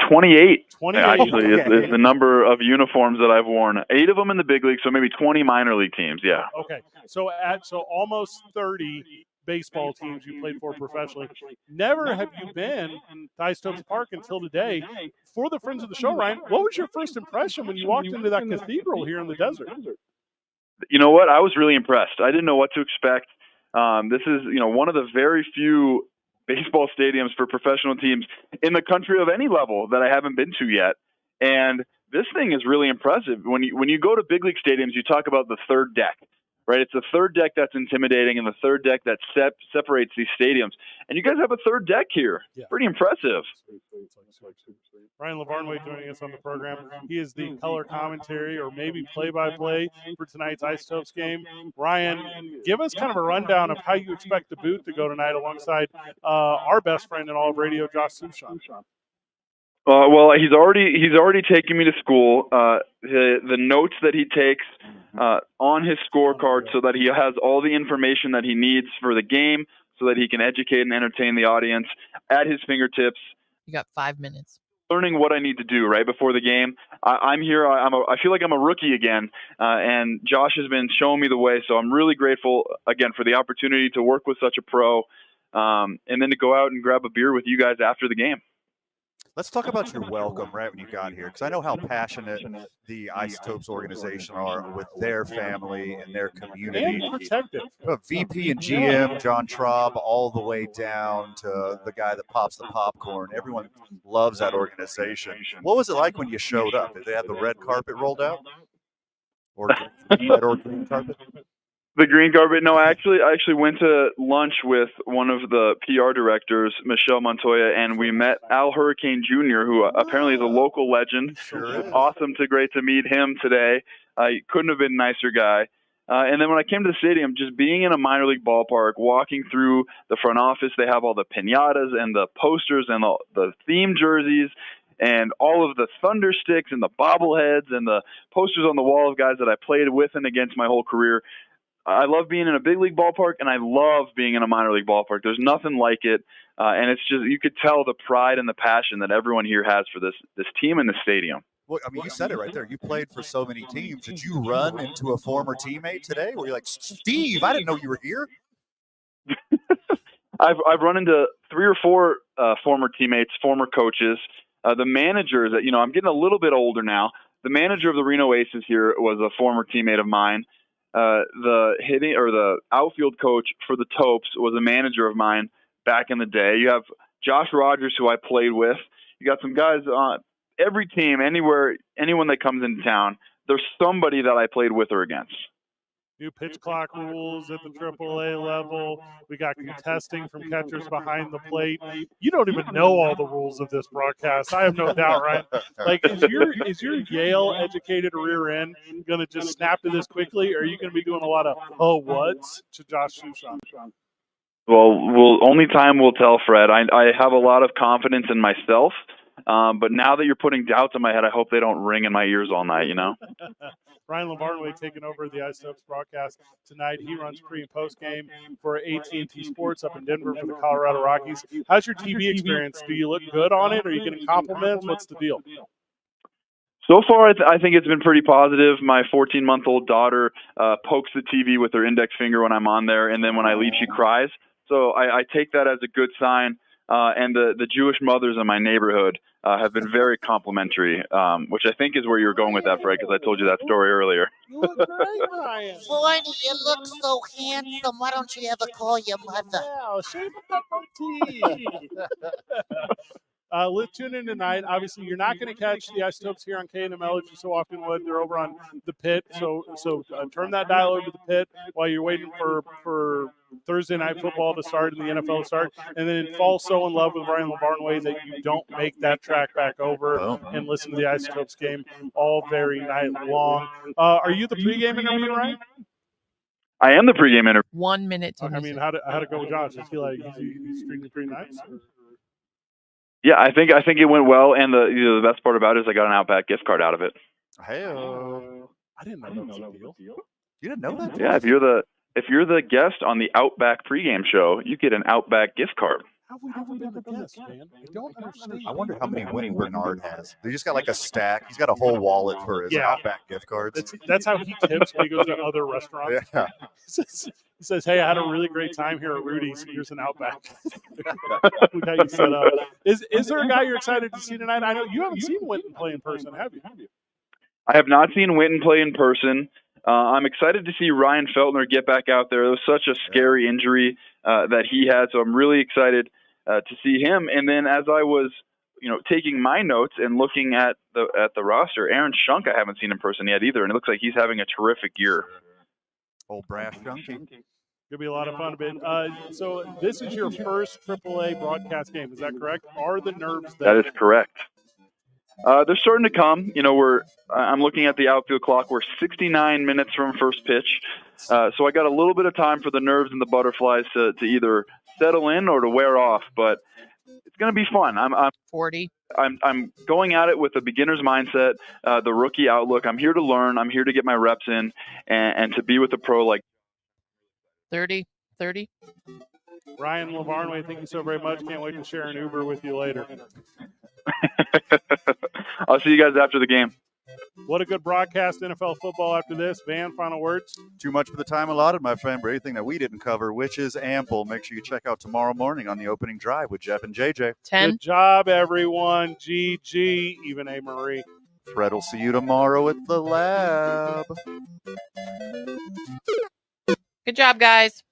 28 actually Okay. is the number of uniforms that I've worn. 8 of them in the big league, so maybe 20 minor league teams. Yeah. Okay, so almost 30 baseball teams you played for professionally. Never have you been to Isotopes Park until today. For the friends of the show, Ryan, what was your first impression when you walked into that cathedral here in the desert? You know what? I was really impressed. I didn't know what to expect. This is one of the very few baseball stadiums for professional teams in the country of any level that I haven't been to yet. And this thing is really impressive. When you go to big league stadiums, you talk about the third deck, right? It's the third deck that's intimidating and the third deck that separates these stadiums. And you guys have a third deck here. Yeah. Pretty impressive. Ryan Lavarnway joining us on the program. He is the color commentary or maybe play-by-play for tonight's Isotopes game. Ryan, give us kind of a rundown of how you expect the booth to go tonight alongside our best friend in all of radio, Josh Sushan. Well, he's already taken me to school. The notes that he takes on his scorecard so that he has all the information that he needs for the game so that he can educate and entertain the audience at his fingertips. You got 5 minutes. Learning what I need to do right before the game. I'm here. I feel like I'm a rookie again, and Josh has been showing me the way. So I'm really grateful again for the opportunity to work with such a pro, and then to go out and grab a beer with you guys after the game. Let's talk about your welcome right when you got here, because I know how passionate the Isotopes organization are with their family and their community. And protective. VP and GM, John Traub, all the way down to the guy that pops the popcorn. Everyone loves that organization. What was it like when you showed up? Did they have the red carpet rolled out? Or red or green carpet? The green carpet? No, I actually went to lunch with one of the PR directors, Michelle Montoya, and we met Al Hurricane Jr., who apparently is a local legend. Sure. Great to meet him today. He couldn't have been a nicer guy. And then when I came to the stadium, just being in a minor league ballpark, walking through the front office, they have all the piñatas and the posters and the theme jerseys and all of the thunder sticks and the bobbleheads and the posters on the wall of guys that I played with and against my whole career. I love being in a big league ballpark, and I love being in a minor league ballpark. There's nothing like it, and it's just you could tell the pride and the passion that everyone here has for this team and the stadium. Well, I mean, you said it right there. You played for so many teams. Did you run into a former teammate today where you're like, Steve, I didn't know you were here? I've run into 3 or 4 former teammates, former coaches, the managers. That I'm getting a little bit older now. The manager of the Reno Aces here was a former teammate of mine. The outfield coach for the Topes was a manager of mine back in the day. You have Josh Rogers, who I played with. You got some guys on every team, anywhere, anyone that comes into town. There's somebody that I played with or against. New pitch clock rules at the AAA level. We got contesting from catchers behind the plate. You don't even know all the rules of this broadcast. I have no doubt, right? Like, is your Yale-educated rear end going to just snap to this quickly, or are you going to be doing a lot of what's to Josh Sushan? Well, only time will tell, Fred. I have a lot of confidence in myself, but now that you're putting doubts in my head, I hope they don't ring in my ears all night, Ryan Lombardo taking over the Isotopes broadcast tonight. He runs pre- and post-game for AT&T Sports up in Denver for the Colorado Rockies. How's your TV experience? Do you look good on it? Are you getting compliments? What's the deal? So far, I think it's been pretty positive. My 14-month-old daughter pokes the TV with her index finger when I'm on there, and then when I leave, she cries. So I take that as a good sign. And the Jewish mothers in my neighborhood have been very complimentary, which I think is where you were going with that, Fred, because I told you that story earlier. You look great, Ryan. Forney, you look so handsome. Why don't you ever call your mother? Wow, shave the cup of tea. Let's tune in tonight. Obviously, you're not going to catch the Isotopes here on KNML as you so often would. They're over on the Pit, so turn that dial over to the Pit while you're waiting for Thursday Night Football to start and the NFL to start, and then fall so in love with Ryan Lombardo that you don't make that track back over and listen to the Isotopes game all very night long. Are you the pregame interview, Ryan? I am the pregame interview. 1 minute to I mean, how'd it go with Josh? Is he like he's treating you pretty nice? Yeah, I think it went well, and the best part about it is I got an Outback gift card out of it. Hey, I didn't know that was a deal. You didn't know that? Yeah, if you're the guest on the Outback pregame show, you get an Outback gift card. How have we never been the guest, man? I don't understand. I wonder how many winning Bernard has. He just got like a stack. He's got a whole wallet for his Outback gift cards. That's how he tips when he goes to other restaurants. Yeah. He says, "Hey, I had a really great time here at Rudy's. Here's an Outback." We got you set up. Is there a guy you're excited to see tonight? I know you haven't seen Winton play in person, have you? I have not seen Winton play in person. I'm excited to see Ryan Feltner get back out there. It was such a scary injury that he had, so I'm really excited to see him. And then as I was, taking my notes and looking at the roster, Aaron Shunk I haven't seen in person yet either, and it looks like he's having a terrific year. Old brash Shunky. It'll be a lot of fun. So this is your first AAA broadcast game. Is that correct? Are the nerves there? That is correct. They're starting to come. I'm looking at the outfield clock. We're 69 minutes from first pitch. So I got a little bit of time for the nerves and the butterflies to either settle in or to wear off. But it's going to be fun. I'm 40. I'm going at it with a beginner's mindset, the rookie outlook. I'm here to learn. I'm here to get my reps in and to be with a pro like 30. Ryan Lombardo, thank you so very much. Can't wait to share an Uber with you later. I'll see you guys after the game. What a good broadcast, NFL football after this. Van, final words? Too much for the time allotted, my friend, but anything that we didn't cover, which is ample. Make sure you check out tomorrow morning on the opening drive with Jeff and JJ. 10. Good job, everyone. GG, even A. Marie. Fred will see you tomorrow at the lab. Good job, guys.